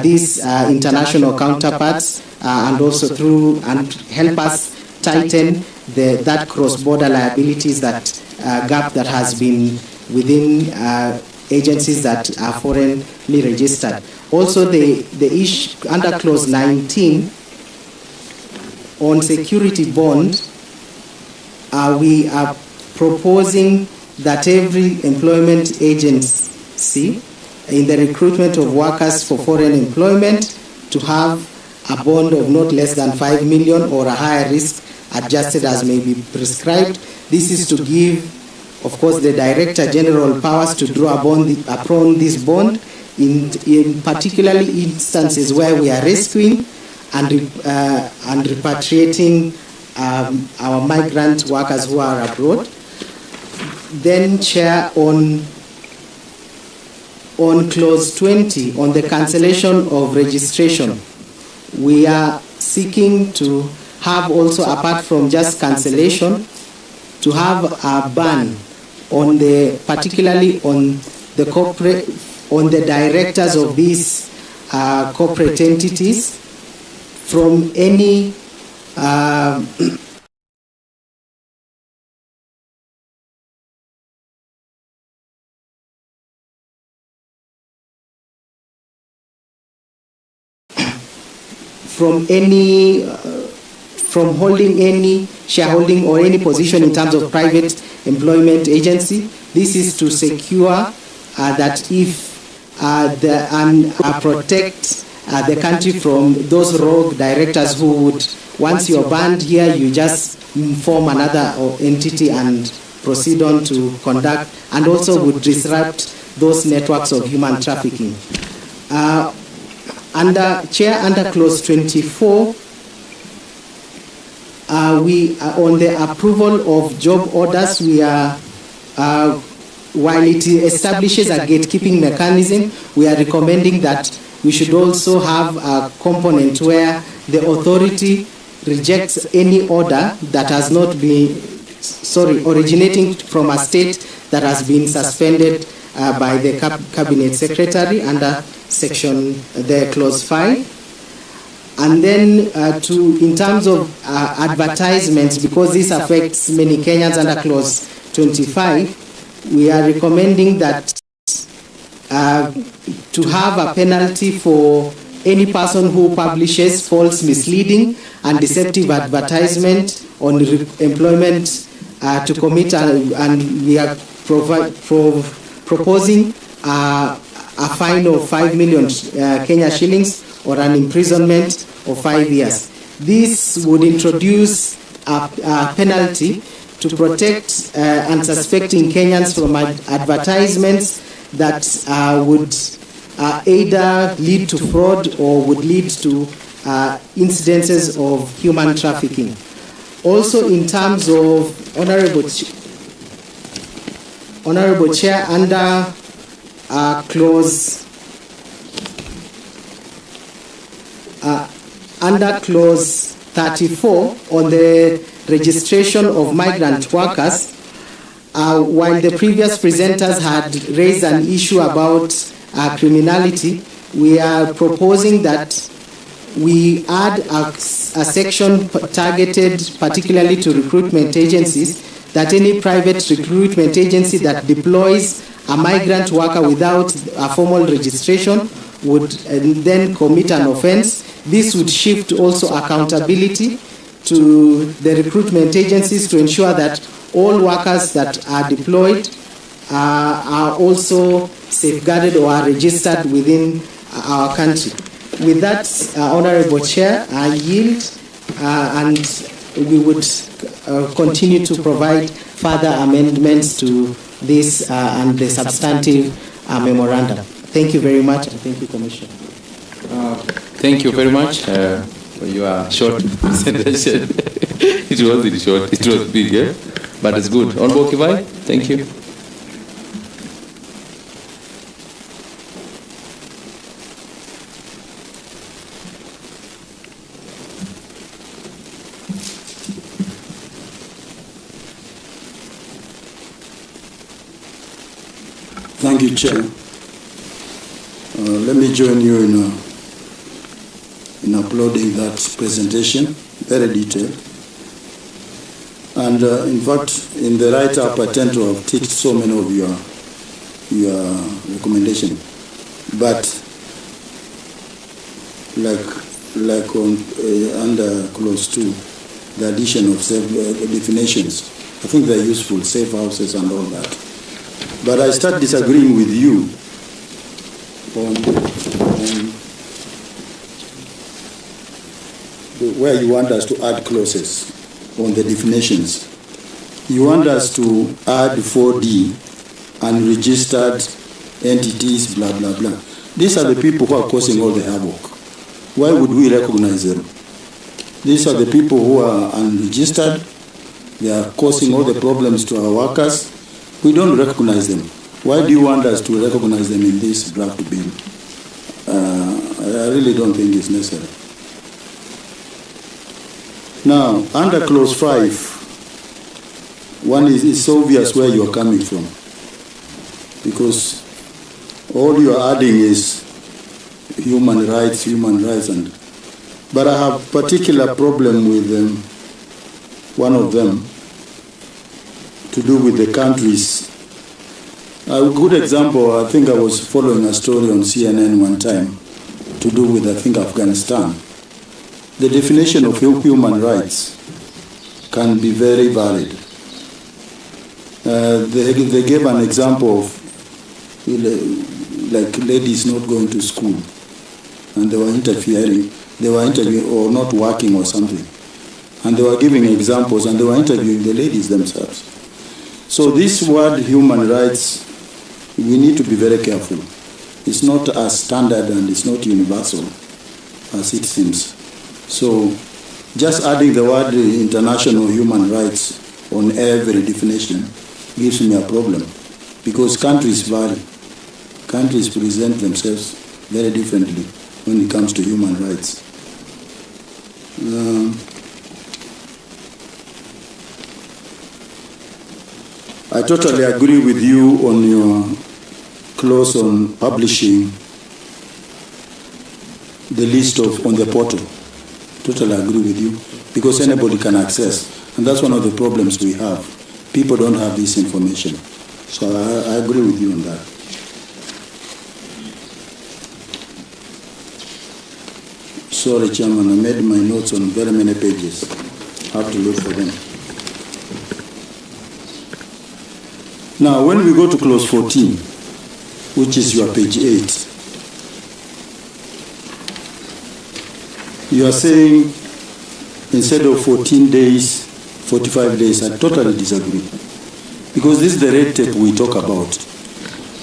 these international counterparts and also and help us tighten that cross-border liabilities gap that has been within agencies that are foreignly registered. Also, the issue under clause 19 on security bond, we are proposing that every employment agency in the recruitment of workers for foreign employment to have a bond of not less than 5 million or a higher risk adjusted as may be prescribed. This is to give, of course, the Director General powers to draw upon this bond in particularly instances where we are rescuing and repatriating our migrant workers who are abroad. Then, Chair, on clause 20, on the cancellation of registration, we are seeking to have also, apart from just cancellation, to have a ban on particularly on the directors of these corporate entities from any from holding any shareholding or any position in terms of private employment agency. This is to secure that if protect the country from those rogue directors who would, once you're banned here, you just form another entity and proceed on to conduct, and also would disrupt those networks of human trafficking. Under clause 24, we are on the approval of job orders. We are, while it establishes a gatekeeping mechanism, we are recommending that we should also have a component where the authority rejects any order that has not been, originating from a state that has been suspended by the Cabinet Secretary under the clause 5. And then in terms of advertisements, because this affects many Kenyans under clause 25, we are recommending that to have a penalty for any person who publishes false, misleading, and deceptive advertisement on employment to commit, and we are proposing a fine of 5 million Kenya shillings or an imprisonment of 5 years. This would introduce a penalty to protect unsuspecting Kenyans from advertisements that would either lead to fraud or would lead to incidences of human trafficking. Also, in terms of Honorable Chair, under under clause 34 on the registration of migrant workers, while the previous presenters had raised an issue about criminality, we are proposing that we add a section targeted particularly to recruitment agencies, that any private recruitment agency that deploys a migrant worker without a formal registration would then commit an offense. This would shift also accountability to the recruitment agencies to ensure that all workers that are deployed are also safeguarded or are registered within our country. With that, Honorable Chair, I yield, and we would continue to provide further amendments to this and the substantive memorandum. Thank you very much, and thank you, Commissioner. Thank you very much for your short presentation. It wasn't short, it was big, eh? But it's good. Honorable Kivai, thank you. Thank you, Chair. Let me join you in applauding that presentation, very detailed. And in fact, in the write-up, I tend to have ticked so many of your recommendations. But like on under clause 2, the addition of definitions, I think they're useful, safe houses and all that. But I start disagreeing with you on where you want us to add clauses on the definitions. You want us to add 4D and registered entities, blah, blah, blah. These are the people who are causing all the havoc. Why would we recognize them? These are the people who are unregistered. They are causing all the problems to our workers. We don't recognize them. Why do you want us to recognize them in this draft bill? I really don't think it's necessary. Now, under clause 5, one is it's obvious where you are coming from, because all you are adding is human rights, but I have particular problem with one of them, to do with the countries. A good example, I think I was following a story on CNN one time to do with, I think, Afghanistan. The definition of human rights can be very varied. They gave an example of like ladies not going to school, and they were interviewing or not working or something. And they were giving examples, and they were interviewing the ladies themselves. So this word human rights, we need to be very careful. It's not as standard and it's not universal as it seems. So just adding the word international human rights on every definition gives me a problem, because countries vary. Countries present themselves very differently when it comes to human rights. I totally agree with you on your clause on publishing the list on the portal. Totally agree with you, because anybody can access, and that's one of the problems we have. People don't have this information. So I agree with you on that. Sorry, Chairman, I made my notes on very many pages. I have to look for them. Now, when we go to clause 14, which is your page 8, you are saying instead of 14 days, 45 days. I totally disagree. Because this is the red tape we talk about.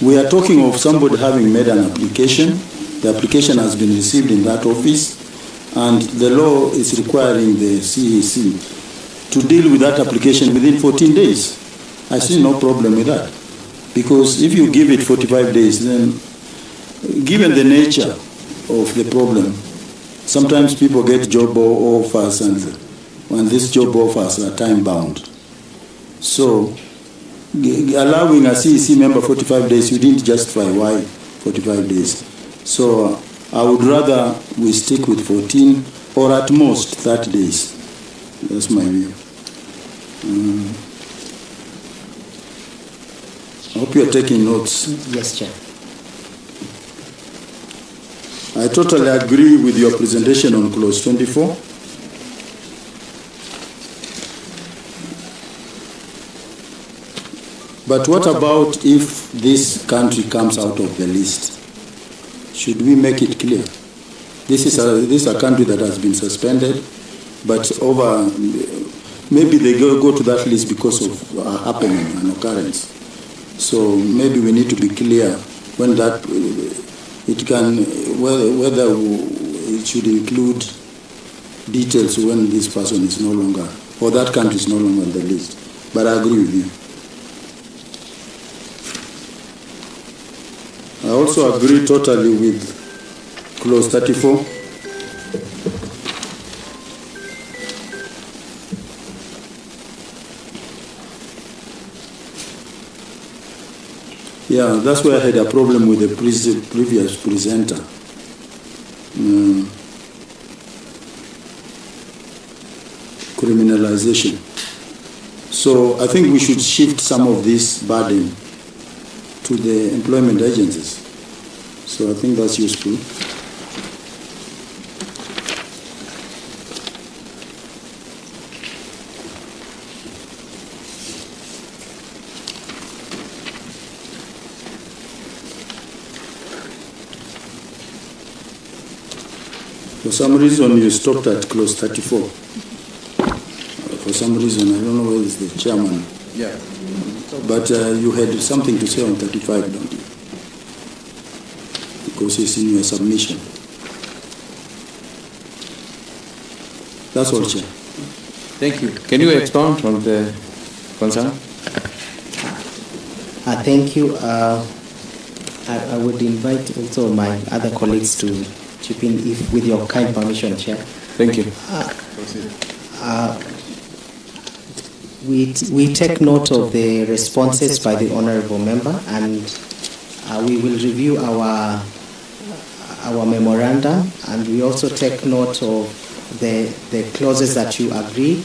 We are talking of somebody having made an application. The application has been received in that office, and the law is requiring the CAC to deal with that application within 14 days. I see no problem with that. Because if you give it 45 days, then given the nature of the problem, sometimes people get job offers, and when these job offers are time bound. So allowing a CEC member 45 days, you didn't justify why 45 days. So I would rather we stick with 14 or at most 30 days. That's my view. I hope you're taking notes. Yes, Chair. I totally agree with your presentation on clause 24. But what about if this country comes out of the list? Should we make it clear? This is a country that has been suspended, but maybe they go to that list because of a happening, an occurrence. So maybe we need to be clear when that it can, whether it should include details when this person is no longer, or that country is no longer on the list. But I agree with you. I also agree totally with clause 34. Yeah, that's why I had a problem with the previous presenter. Criminalization. So I think we should shift some of this burden to the employment agencies. So I think that's useful. For some reason, you stopped at clause 34. For some reason, I don't know whether it's the chairman. Yeah. But you had something to say on 35, don't you? Because it's in your submission. That's all, Chair. Thank you. Can you expound on the concern? Thank you. I would invite also my other colleagues to chip in, if with your kind permission, Chair. Thank you. We take note of the responses by the honourable member, and we will review our memorandum, and we also take note of the clauses that you agree.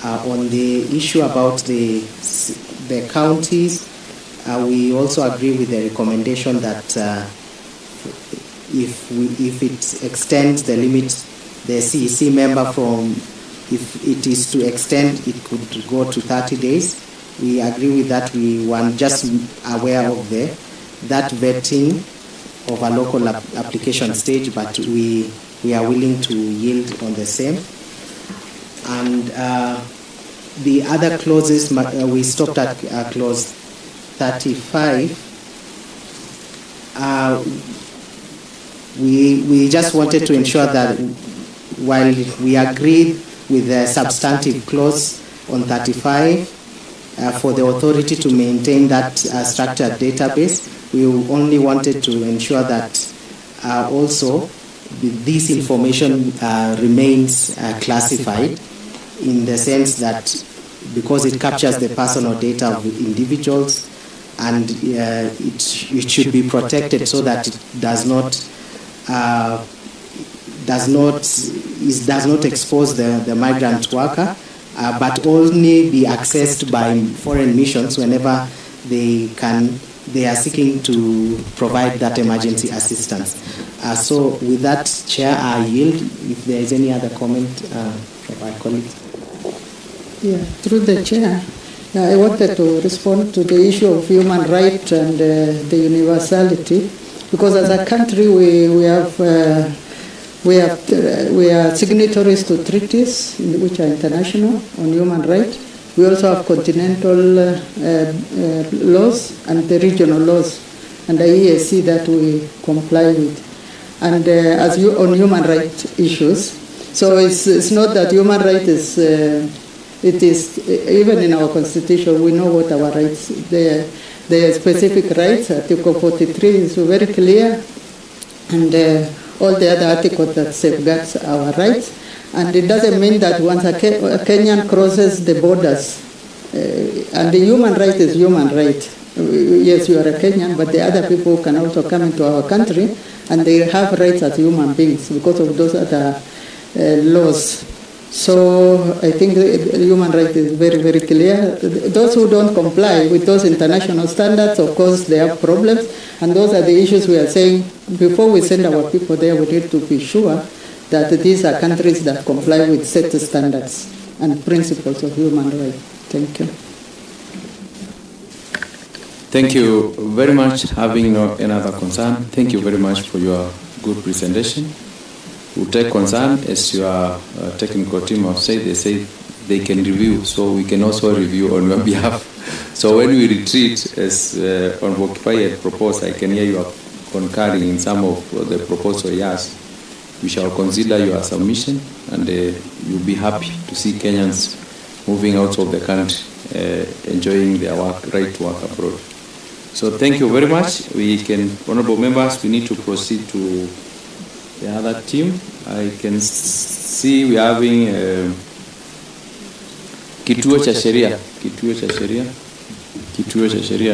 On the issue about the counties, we also agree with the recommendation that if it extends the limit, the CEC member from, if it is to extend, it could go to 30 days. We agree with that. We want just aware of that vetting of a local application stage, but we are willing to yield on the same. And the other clauses, we stopped at clause 35. We just wanted to ensure that while we agreed with the substantive clause on 35 for the authority to maintain that structured database, we only wanted to ensure that also this information remains classified, in the sense that because it captures the personal data of individuals, and it should be protected so that it does not expose the migrant worker, but only be accessed by foreign missions whenever they are seeking to provide that emergency assistance. So with that, Chair, I yield. If there is any other comment from our colleagues. Yeah, through the Chair, I wanted to respond to the issue of human rights and the universality, because as a country we are signatories to treaties which are international on human rights. We also have continental laws and the regional laws, and the EAC that we comply with. And on human rights issues, so it's not that human rights is. It is, even in our constitution, we know what our rights, the specific rights. Article 43 is very clear, and all the other articles that safeguards our rights. And it doesn't mean that once a Kenyan crosses the borders, and the human right is human right. Yes, you are a Kenyan, but the other people can also come into our country, and they have rights as human beings because of those other laws. So I think the human right is very, very clear. Those who don't comply with those international standards, of course, they have problems, and those are the issues we are saying. Before we send our people there, we need to be sure that these are countries that comply with set standards and principles of human rights. Thank you. Thank you very much. Having no another concern, thank you very much for your good presentation. We'll take concern as your technical team have said. They say they can review, so we can also review on your behalf. So when we retreat, as on Occupy had proposed, I can hear you are concurring in some of the proposal. Yes, we shall consider your submission, and you'll be happy to see Kenyans moving out of the country, enjoying their right to work abroad. So thank you very much. We can, honorable members, we need to proceed to the other team. I can see we are having Kituo cha Sheria,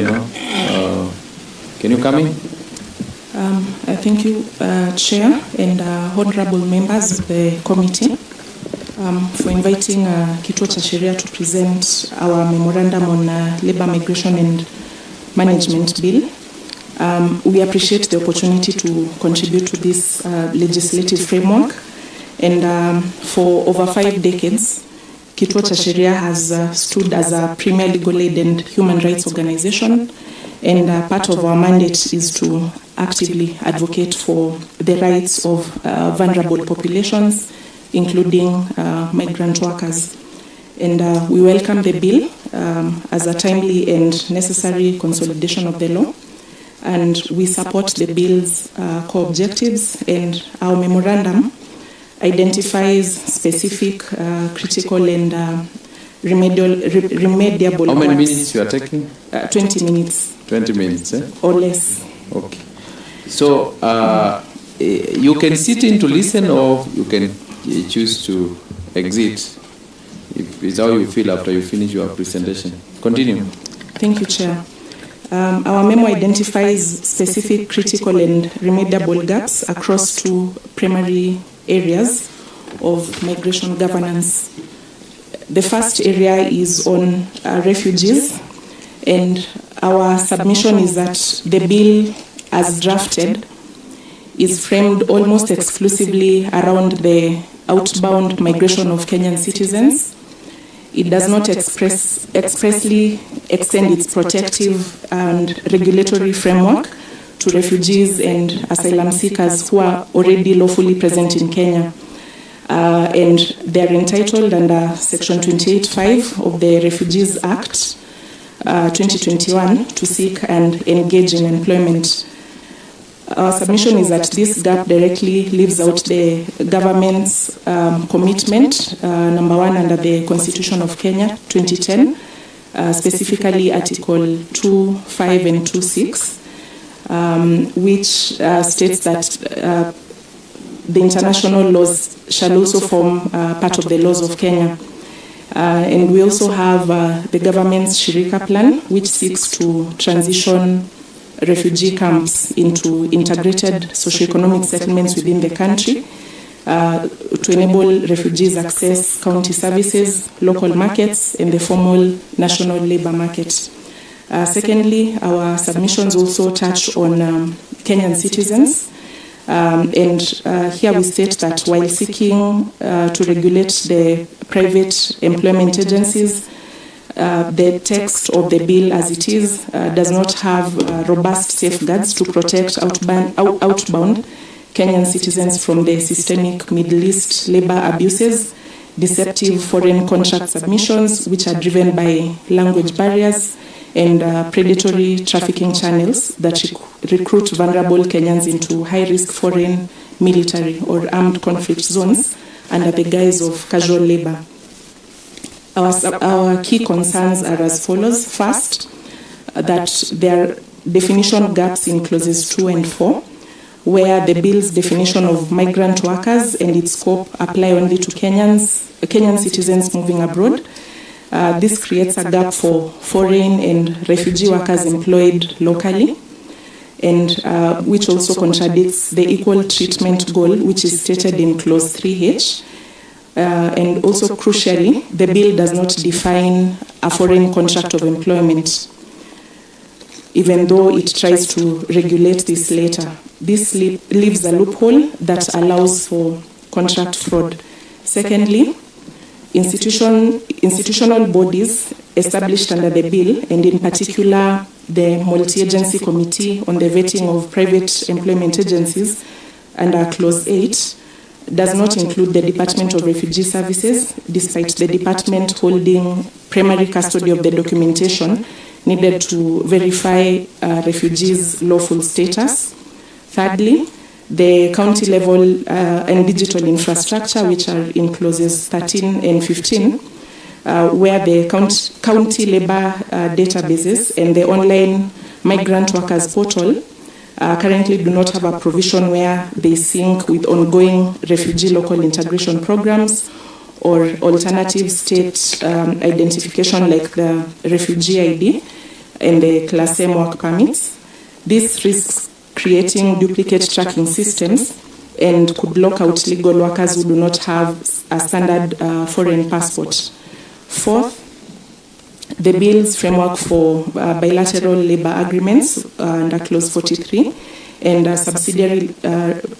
no? Can you come in? Thank you, Chair and honorable members of the committee, for inviting Kituo cha Sheria to present our memorandum on labor migration and management bill. We appreciate the opportunity to contribute to this legislative framework, and for over 5 decades, Kituo cha Sheria has stood as a premier legal aid and human rights organization, and part of our mandate is to actively advocate for the rights of vulnerable populations, including migrant workers. And we welcome the bill as a timely and necessary consolidation of the law. And we support the bill's core objectives, and our memorandum identifies specific, critical, and remediable. How many minutes you are taking? 20 minutes. 20 minutes, eh? Or less. Okay. So you can sit in to listen, or you can choose to exit. If it's how you feel after you finish your presentation. Continue. Thank you, Chair. Our memo identifies specific, critical, and remediable gaps across 2 primary areas of migration governance. The first area is on refugees, and our submission is that the bill, as drafted, is framed almost exclusively around the outbound migration of Kenyan citizens. It does not expressly extend its protective and regulatory framework to refugees and asylum seekers who are already lawfully present in Kenya. And they are entitled under Section 28(5) of the Refugees Act 2021 to seek and engage in employment. Our submission is that this gap directly leaves out the government's commitment, number 1, under the Constitution of Kenya 2010, specifically Article 2(5) and 2(6), which states that the international laws shall also form part of the laws of Kenya. And we also have the government's Shirika plan, which seeks to transition refugee camps into integrated socioeconomic settlements within the country to enable refugees access county services, local markets, and the formal national labor market. Secondly, our submissions also touch on Kenyan citizens. And here we state that while seeking to regulate the private employment agencies, the text of the bill as it is does not have robust safeguards to protect outbound Kenyan citizens from the systemic Middle East labor abuses, deceptive foreign contract submissions, which are driven by language barriers, and predatory trafficking channels that recruit vulnerable Kenyans into high-risk foreign military or armed conflict zones under the guise of casual labor. Our key concerns are as follows. First, that there are definition gaps in clauses 2 and 4, where the bill's definition of migrant workers and its scope apply only to Kenyan citizens moving abroad. This creates a gap for foreign and refugee workers employed locally, and which also contradicts the equal treatment goal, which is stated in Clause 3H. And also crucially, the bill does not define a foreign contract of employment, even though it tries to regulate this later. This leaves a loophole that allows for contract fraud. Secondly, institutional bodies established under the bill, and in particular the Multi-Agency Committee on the Vetting of Private Employment Agencies under Clause 8, does not include the Department of Refugee Services, despite the department holding primary custody of the documentation needed to verify refugees' lawful status. Thirdly, the county level and digital infrastructure, which are in clauses 13 and 15, where the county labor databases and the online migrant workers portal currently do not have a provision where they sync with ongoing refugee local integration programs or alternative state identification like the refugee ID and the Class M work permits. This risks creating duplicate tracking systems and could lock out legal workers who do not have a standard foreign passport. Fourth, the bill's framework for bilateral labor agreements under Clause 43 and subsidiary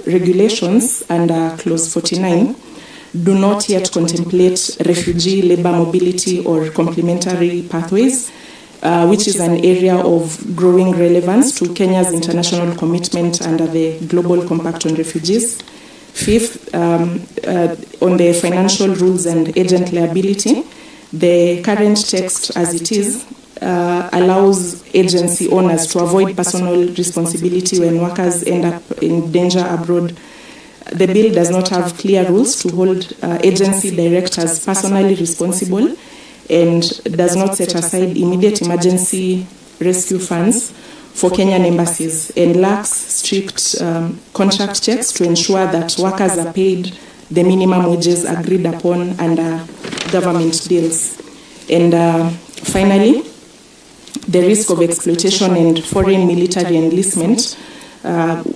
regulations under Clause 49 do not yet contemplate refugee labor mobility or complementary pathways, which is an area of growing relevance to Kenya's international commitment under the Global Compact on Refugees. Fifth, on the financial rules and agent liability, the current text as it is allows agency owners to avoid personal responsibility when workers end up in danger abroad. The bill does not have clear rules to hold agency directors personally responsible and does not set aside immediate emergency rescue funds for Kenyan embassies and lacks strict contract checks to ensure that workers are paid the minimum wages agreed upon under government deals. And finally, the risk of exploitation and foreign military enlistment,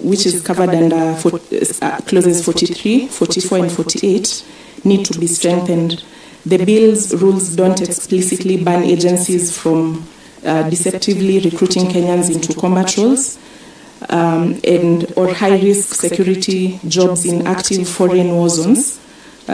which is covered under clauses 43, 44, and 48, need to be strengthened. The bill's rules don't explicitly ban agencies from deceptively recruiting Kenyans into combat roles or high-risk security jobs in active foreign war zones,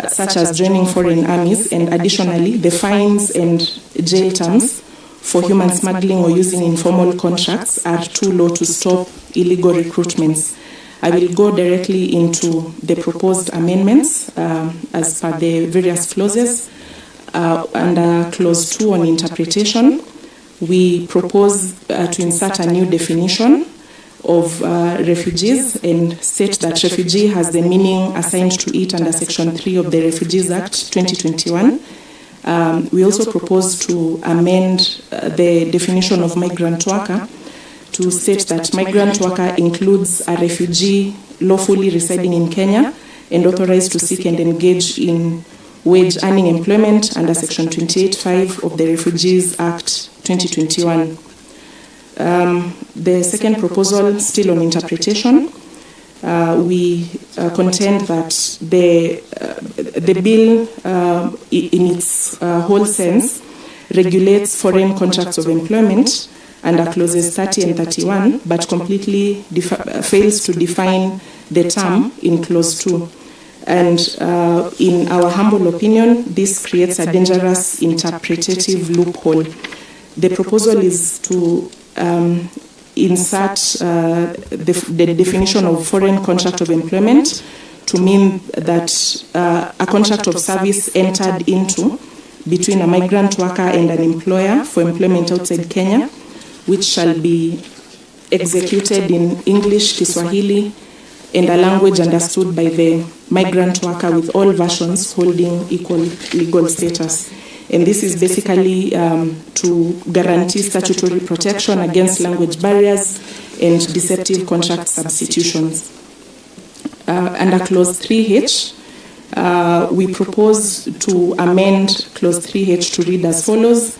such as joining foreign armies, and additionally, the fines and jail terms for human smuggling or using informal contracts are too low to stop illegal recruitments. I will go directly into the proposed amendments as per the various clauses. Under Clause 2 on interpretation, we propose to insert a new definition of refugees and state that refugee has the meaning assigned to it under Section 3 of the Refugees Act 2021. We also propose to amend the definition of migrant worker to state that migrant worker includes a refugee lawfully residing in Kenya and authorized to seek and engage in wage earning employment under Section 28(5) of the Refugees Act 2021. The second proposal, still on interpretation, we contend that the bill in its whole sense regulates foreign contracts of employment under clauses 30 and 31, but completely fails to define the term in clause 2. And in our humble opinion, this creates a dangerous interpretative loophole. The proposal is to insert the definition of foreign contract of employment to mean that a contract of service entered into between a migrant worker and an employer for employment outside Kenya, which shall be executed in English, Kiswahili, and a language understood by the migrant worker, with all versions holding equal legal status. And this is basically to guarantee statutory protection against language barriers and deceptive contract substitutions. under Clause 3H, we propose to amend Clause 3H to read as follows.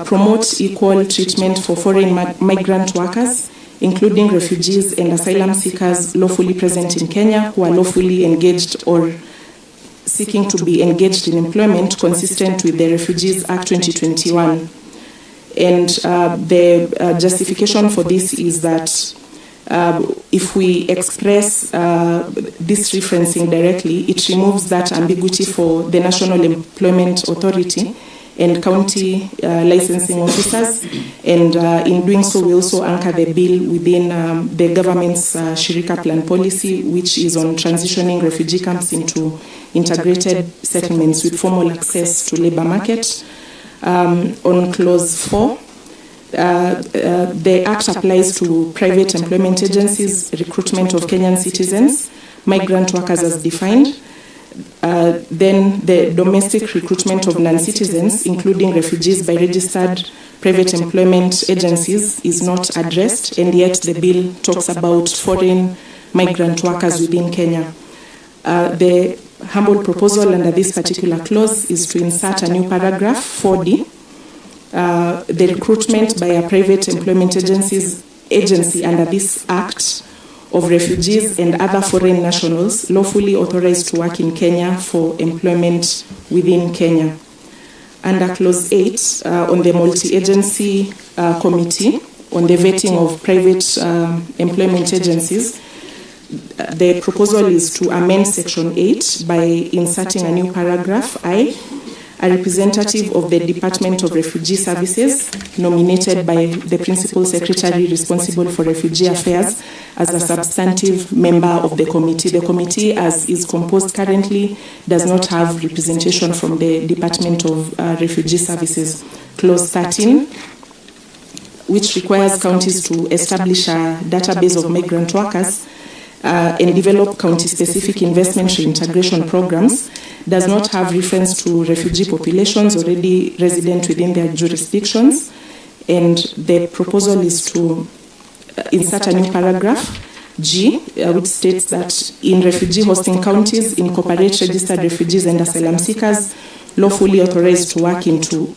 Promote equal treatment for foreign migrant workers, including refugees and asylum seekers lawfully present in Kenya who are lawfully engaged or seeking to be engaged in employment consistent with the Refugees Act 2021. And the justification for this is that if we express this referencing directly, it removes that ambiguity for the National Employment Authority and county licensing officers, and in doing so we also anchor the bill within the government's Shirika Plan policy, which is on transitioning refugee camps into integrated settlements with formal access to labour market. On Clause 4, the Act applies to private employment agencies, recruitment of Kenyan citizens, migrant workers as defined. Then the domestic recruitment of non-citizens, including refugees by registered private employment agencies, is not addressed, and yet the bill talks about foreign migrant workers within Kenya. The humble proposal under this particular clause is to insert a new paragraph, 4D. The recruitment by a private employment agency under this Act of refugees and other foreign nationals lawfully authorized to work in Kenya for employment within Kenya. Under Clause 8, on the multi-agency committee on the vetting of private employment agencies, the proposal is to amend Section 8 by inserting a new paragraph, I. A representative of the Department of Refugee Services, nominated by the Principal Secretary responsible for refugee affairs, as a substantive member of the committee. The committee, as is composed currently, does not have representation from the Department of Refugee Services. Clause 13, which requires counties to establish a database of migrant workers and develop county-specific investment reintegration programs, does not have reference to refugee populations already resident within their jurisdictions, and the proposal is to insert a new paragraph, G, which states that in refugee hosting counties, incorporate registered refugees and asylum seekers lawfully authorized to work into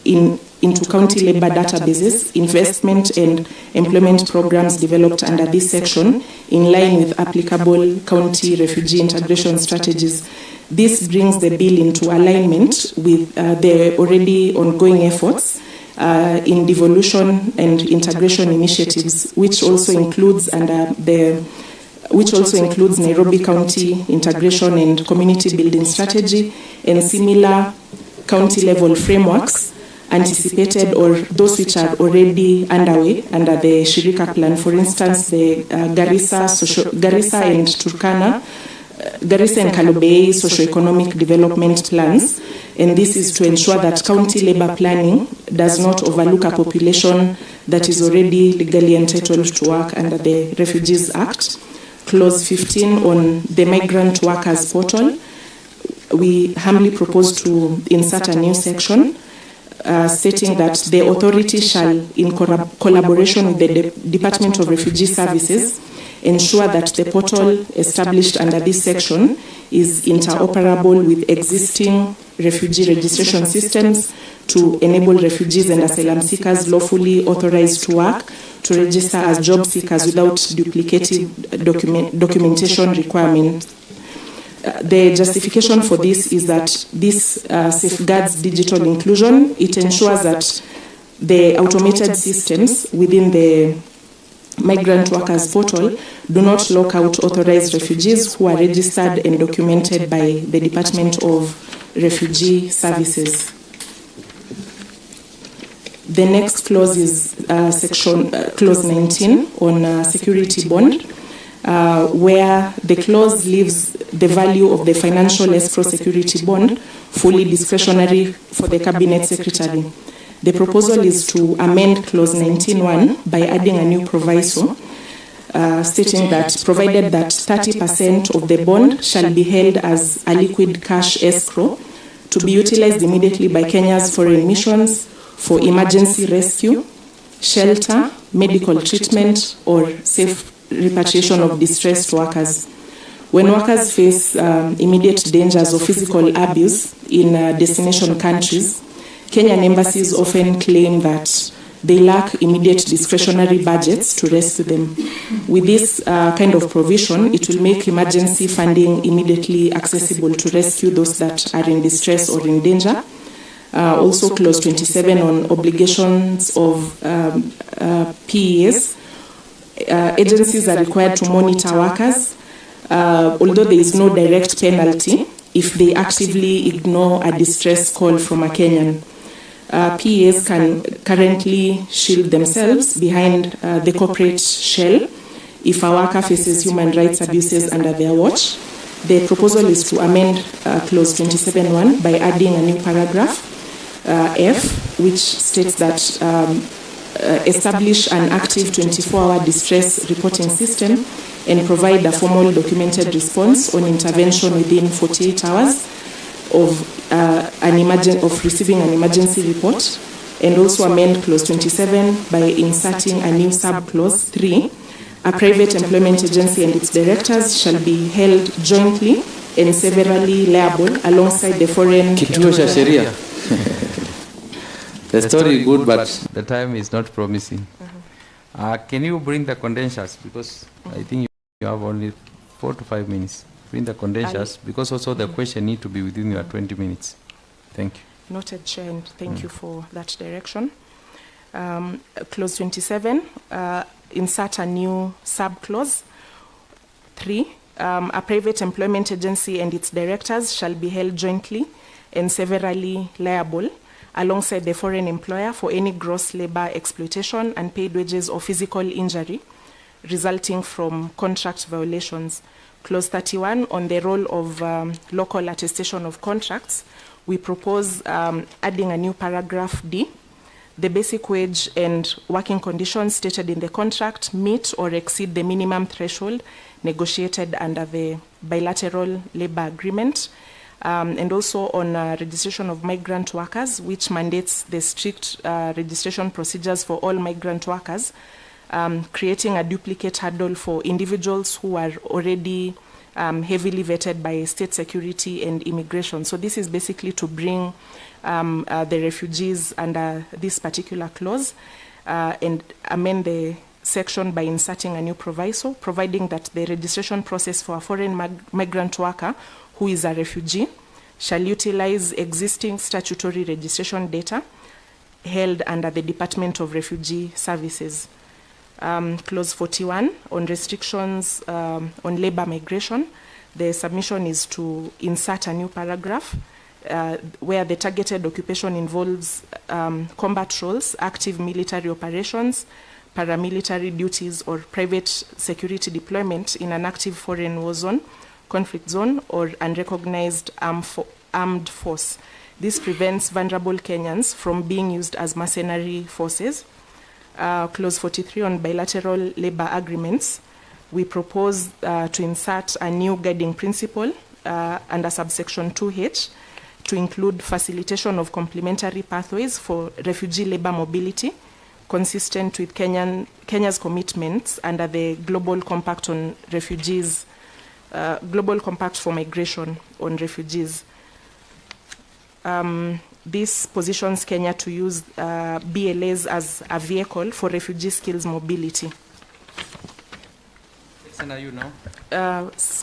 county labor databases, investment and employment programs developed under this section in line with applicable county refugee integration strategies. This brings the bill into alignment with the already ongoing efforts in devolution and integration initiatives, which also includes Nairobi County Integration and Community Building Strategy and similar county-level frameworks anticipated or those which are already underway under the Shirika Plan. For instance, the Garissa and Turkana, Garissa and Kalobey socio-economic development plans, and this is to ensure that county labor planning does not overlook a population that is already legally entitled to work under the Refugees Act. Clause 15 on the migrant workers portal, we humbly propose to insert a new section stating that the authority shall, in collaboration with the Department of Refugee Services, ensure that the portal established under this section is interoperable with existing refugee registration systems to enable refugees and asylum seekers lawfully authorized to work to register as job seekers without duplicative documentation requirements. The justification for this is that this safeguards digital inclusion. It ensures that the automated systems within the migrant workers portal do not lock out authorized refugees who are registered and documented by the Department of Refugee Services. The next clause is clause 19 on security bond, where the clause leaves the value of the financial escrow security bond fully discretionary for the Cabinet Secretary. The proposal is to amend clause 19.1 by adding a new proviso stating that provided that 30% of the bond shall be held as a liquid cash escrow to be utilized immediately by Kenya's foreign missions for emergency rescue, shelter, medical treatment, or safe repatriation of distressed workers. When workers face immediate dangers of physical abuse in destination countries, Kenyan embassies often claim that they lack immediate discretionary budgets to rescue them. With this kind of provision, it will make emergency funding immediately accessible to rescue those that are in distress or in danger. Also, Clause 27 on obligations of PES. Agencies are required to monitor workers, although there is no direct penalty if they actively ignore a distress call from a Kenyan. PES can currently shield themselves behind the corporate shell if a worker faces human rights abuses under their watch. The proposal is to amend Clause 27.1 by adding a new paragraph, F, which states that establish an active 24-hour distress reporting system and provide a formal documented response on intervention within 48 hours of receiving an emergency report, and also amend Clause 27 by inserting a new sub-clause 3. A private employment agency and its directors shall be held jointly and severally liable alongside the foreign... Kituo cha sheria. The story is good, but the time is not promising. Can you bring the condensers? Because I think you have only 4 to 5 minutes. Bring the condensers, because also the question need to be within your 20 minutes. Thank you. Noted, Chair, and thank you for that direction. Clause 27, insert a new sub-clause 3. A private employment agency and its directors shall be held jointly and severally liable alongside the foreign employer for any gross labor exploitation, unpaid wages, or physical injury resulting from contract violations. Clause 31, on the role of local attestation of contracts, we propose adding a new paragraph D. The basic wage and working conditions stated in the contract meet or exceed the minimum threshold negotiated under the bilateral labor agreement. And also on registration of migrant workers, which mandates the strict registration procedures for all migrant workers, creating a duplicate hurdle for individuals who are already heavily vetted by state security and immigration. So this is basically to bring the refugees under this particular clause and amend the section by inserting a new proviso, providing that the registration process for a foreign migrant worker who is a refugee shall utilize existing statutory registration data held under the Department of Refugee Services. Clause 41 on restrictions on labor migration, the submission is to insert a new paragraph where the targeted occupation involves combat roles, active military operations, paramilitary duties, or private security deployment in an active foreign war zone, conflict zone, or unrecognized armed force. This prevents vulnerable Kenyans from being used as mercenary forces. Clause 43 on bilateral labor agreements, we propose to insert a new guiding principle under subsection 2H to include facilitation of complementary pathways for refugee labor mobility consistent with Kenya's commitments under the Global Compact on Refugees, Global Compact for Migration on Refugees. This positions Kenya to use BLAs as a vehicle for refugee skills mobility. Section are you now?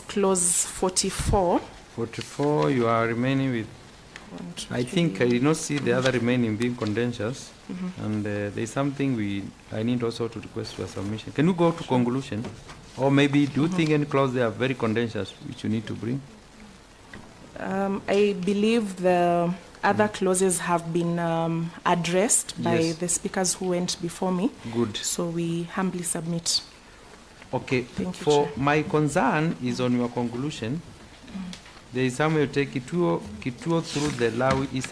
Clause 44. 44, you are remaining with... I think I did not see the other remaining being condensers, and there is something I need also to request for submission. Can you go to conclusion? Or maybe do you think any clause there are very condensers which you need to bring? I believe the other clauses have been addressed by the speakers who went before me. Good. So we humbly submit. Okay. Thank you, For Chair. my concern is on your conclusion. There is somewhere you take Kituo through the law is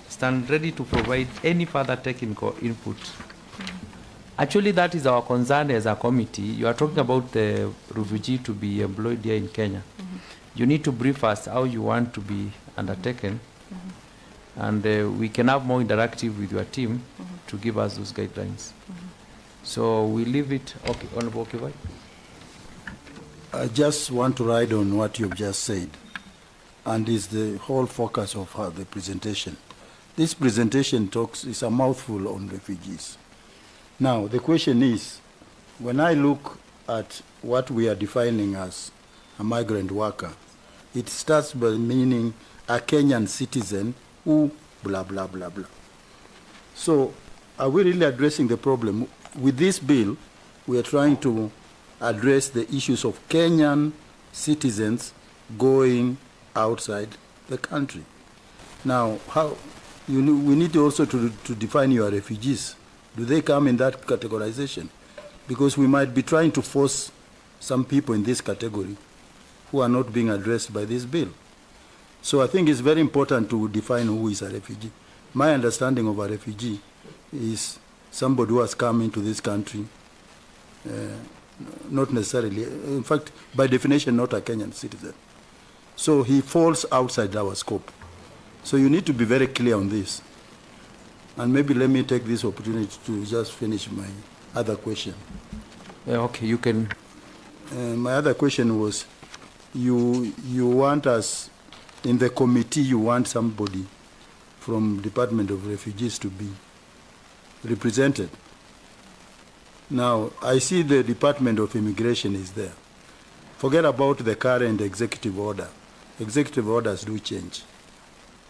stand ready to provide any further technical input. Actually, that is our concern as a committee. You are talking about the refugee to be employed here in Kenya. You need to brief us how you want to be undertaken, and we can have more interactive with your team to give us those guidelines. So we leave it. Okay, Honorable Kivai. I just want to ride on what you've just said, and is the whole focus of the presentation. This presentation is a mouthful on refugees. Now, the question is, when I look at what we are defining as a migrant worker, it starts by meaning a Kenyan citizen who blah, blah, blah, blah. So, are we really addressing the problem? With this bill, we are trying to address the issues of Kenyan citizens going outside the country. Now, we need also to define your refugees. Do they come in that categorization? Because we might be trying to force some people in this category who are not being addressed by this bill. So I think it's very important to define who is a refugee. My understanding of a refugee is somebody who has come into this country, not necessarily, in fact, by definition, not a Kenyan citizen. So he falls outside our scope. So you need to be very clear on this. And maybe let me take this opportunity to just finish my other question. Yeah, okay, you can. My other question was, you want us, in the committee, you want somebody from Department of Refugees to be represented. Now, I see the Department of Immigration is there. Forget about the current executive order. Executive orders do change.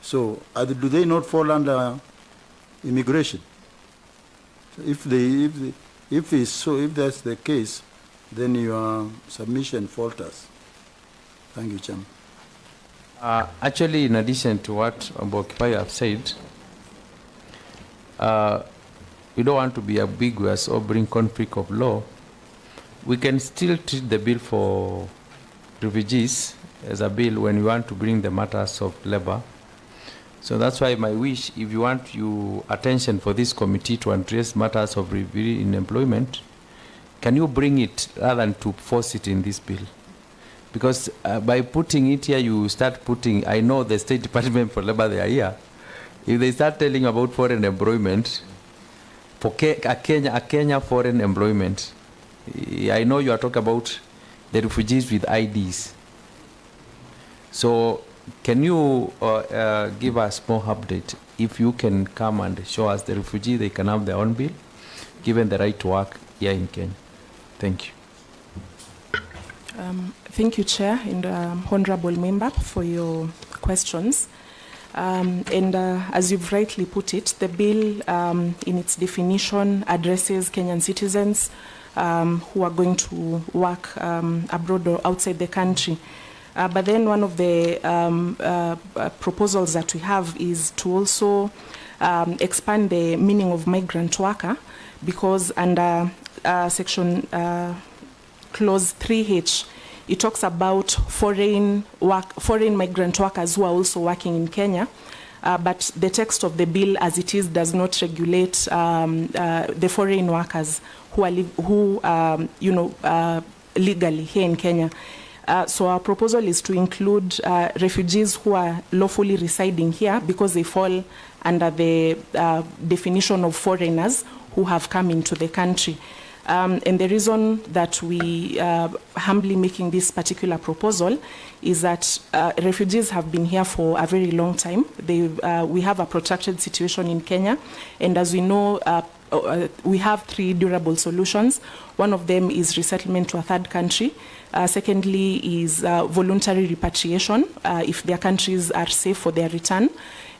So, do they not fall under immigration? If that's the case, then your submission falters. Thank you, Chairman. Actually, in addition to what Kipai have said, we don't want to be ambiguous or bring conflict of law. We can still treat the bill for refugees as a bill when we want to bring the matters of labor. So that's why my wish, if you want your attention for this committee to address matters of refugee in employment, can you bring it rather than to force it in this bill? Because by putting it here, you start putting, I know the State Department for Labor, they are here. If they start telling about foreign employment, for a Kenya foreign employment, I know you are talking about the refugees with IDs. So can you give us more update? If you can come and show us the refugee, they can have their own bill, given the right to work here in Kenya. Thank you. Thank you, Chair and Honorable Member, for your questions. As you've rightly put it, the bill in its definition addresses Kenyan citizens who are going to work abroad or outside the country. But then one of the proposals that we have is to also expand the meaning of migrant worker, because under section clause 3H, it talks about foreign migrant workers who are also working in Kenya. But the text of the bill as it is does not regulate the foreign workers who are legally here in Kenya. So our proposal is to include refugees who are lawfully residing here, because they fall under the definition of foreigners who have come into the country. And the reason that we humbly making this particular proposal is that refugees have been here for a very long time. We have a protracted situation in Kenya, and as we know, we have 3 durable solutions. One of them is resettlement to a third country. Secondly is voluntary repatriation if their countries are safe for their return.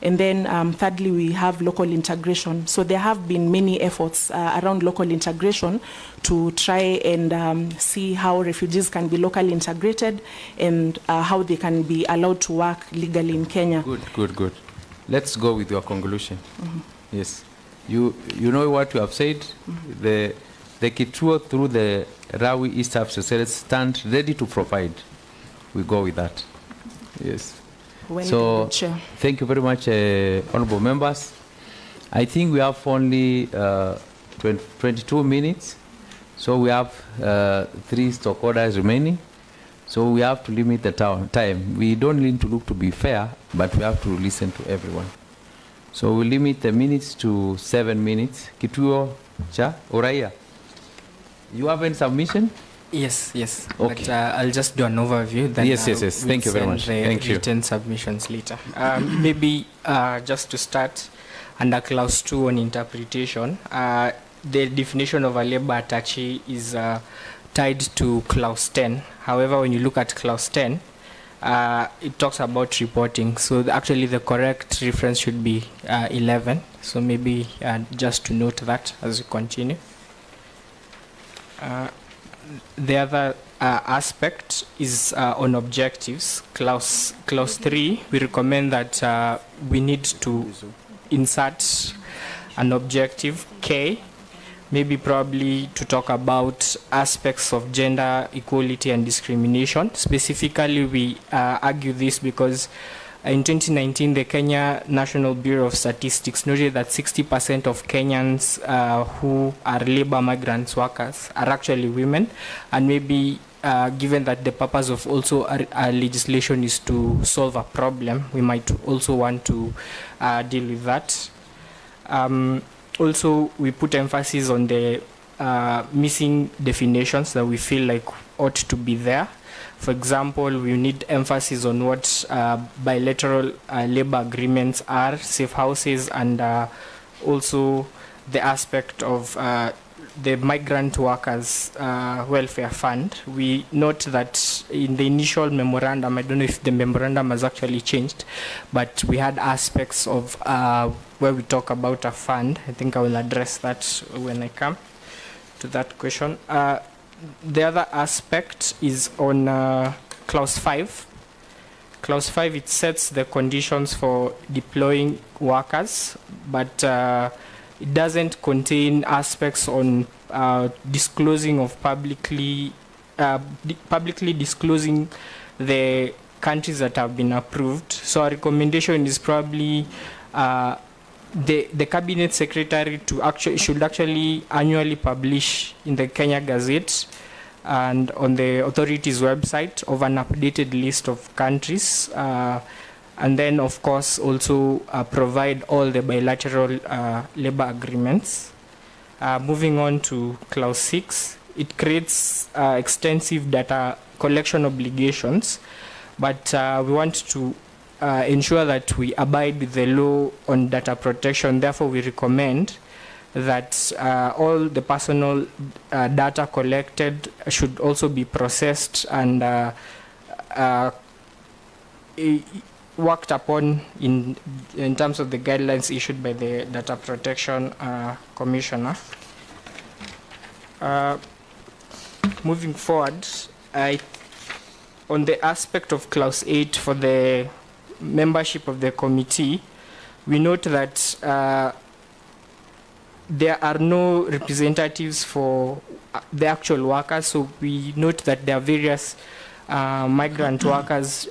And then thirdly, we have local integration. So there have been many efforts around local integration to try and see how refugees can be locally integrated and how they can be allowed to work legally in Kenya. Good. Let's go with your conclusion. Mm-hmm. Yes. You know what you have said. Mm-hmm. The Kituo through the Rawi East Africa stand ready to provide. We go with that. Yes. So thank you very much, honorable members. I think we have only 22 minutes. So we have 3 stockholders remaining. So we have to limit the time. We don't need to look to be fair, but we have to listen to everyone. So we limit the minutes to 7 minutes. Kituo cha Uraia. You have any submission? Yes. Okay. But I'll just do an overview. Then Yes. we'll Thank you very send much. the Thank you. written submissions later. Maybe just to start, under clause 2 on interpretation, the definition of a labor attaché is tied to clause 10. However, when you look at clause 10, it talks about reporting. So actually the correct reference should be 11. So maybe just to note that as we continue. The other aspect is on objectives. Clause 3, we recommend that we need to insert an objective K, maybe probably to talk about aspects of gender equality and discrimination. Specifically, we argue this because in 2019, the Kenya National Bureau of Statistics noted that 60% of Kenyans who are labor migrants workers are actually women, and maybe given that the purpose of also our legislation is to solve a problem, we might also want to deal with that. Also, we put emphasis on the missing definitions that we feel like ought to be there. For example, we need emphasis on what bilateral labor agreements are, safe houses, and also the aspect of the migrant workers welfare fund. We note that in the initial memorandum, I don't know if the memorandum has actually changed, but we had aspects of where we talk about a fund. I think I will address that when I come to that question. The other aspect is on clause 5. Clause 5, it sets the conditions for deploying workers, but it doesn't contain aspects on disclosing of publicly disclosing the countries that have been approved. So our recommendation is probably the cabinet secretary should actually annually publish in the Kenya Gazette and on the authority's website of an updated list of countries, and then of course also provide all the bilateral labor agreements. Moving on to clause 6, it creates extensive data collection obligations, but we want to ensure that we abide with the law on data protection. Therefore, we recommend that all the personal data collected should also be processed and worked upon in terms of the guidelines issued by the Data Protection Commissioner. Moving forward, on the aspect of clause 8 for the membership of the committee, we note that there are no representatives for the actual workers, so we note that there are various migrant workers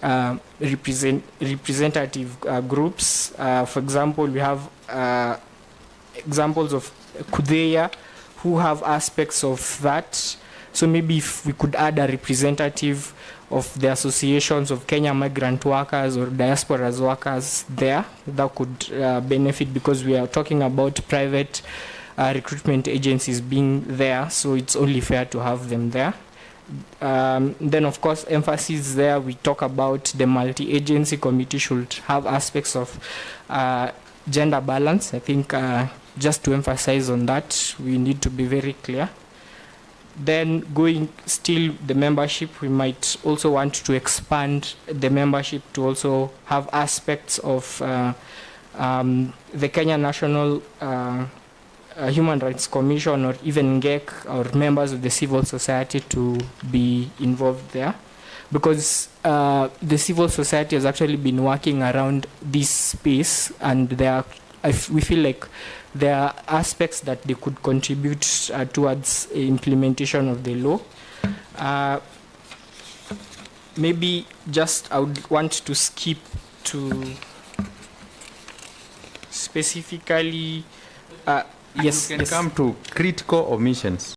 representative groups. For example, we have examples of Kudeya who have aspects of that. So maybe if we could add a representative of the associations of Kenya migrant workers or diasporas workers there, that could benefit, because we are talking about private recruitment agencies being there, so it's only fair to have them there. Then of course emphasis there, we talk about the multi-agency committee should have aspects of gender balance. I think just to emphasize on that, we need to be very clear. Then going still the membership, we might also want to expand the membership to also have aspects of the Kenya National Human Rights Commission, or even NGEC, or members of the civil society to be involved there, because the civil society has actually been working around this space, and we feel like there are aspects that they could contribute towards implementation of the law. Maybe just I would want to skip to specifically Yes, you can come to critical omissions.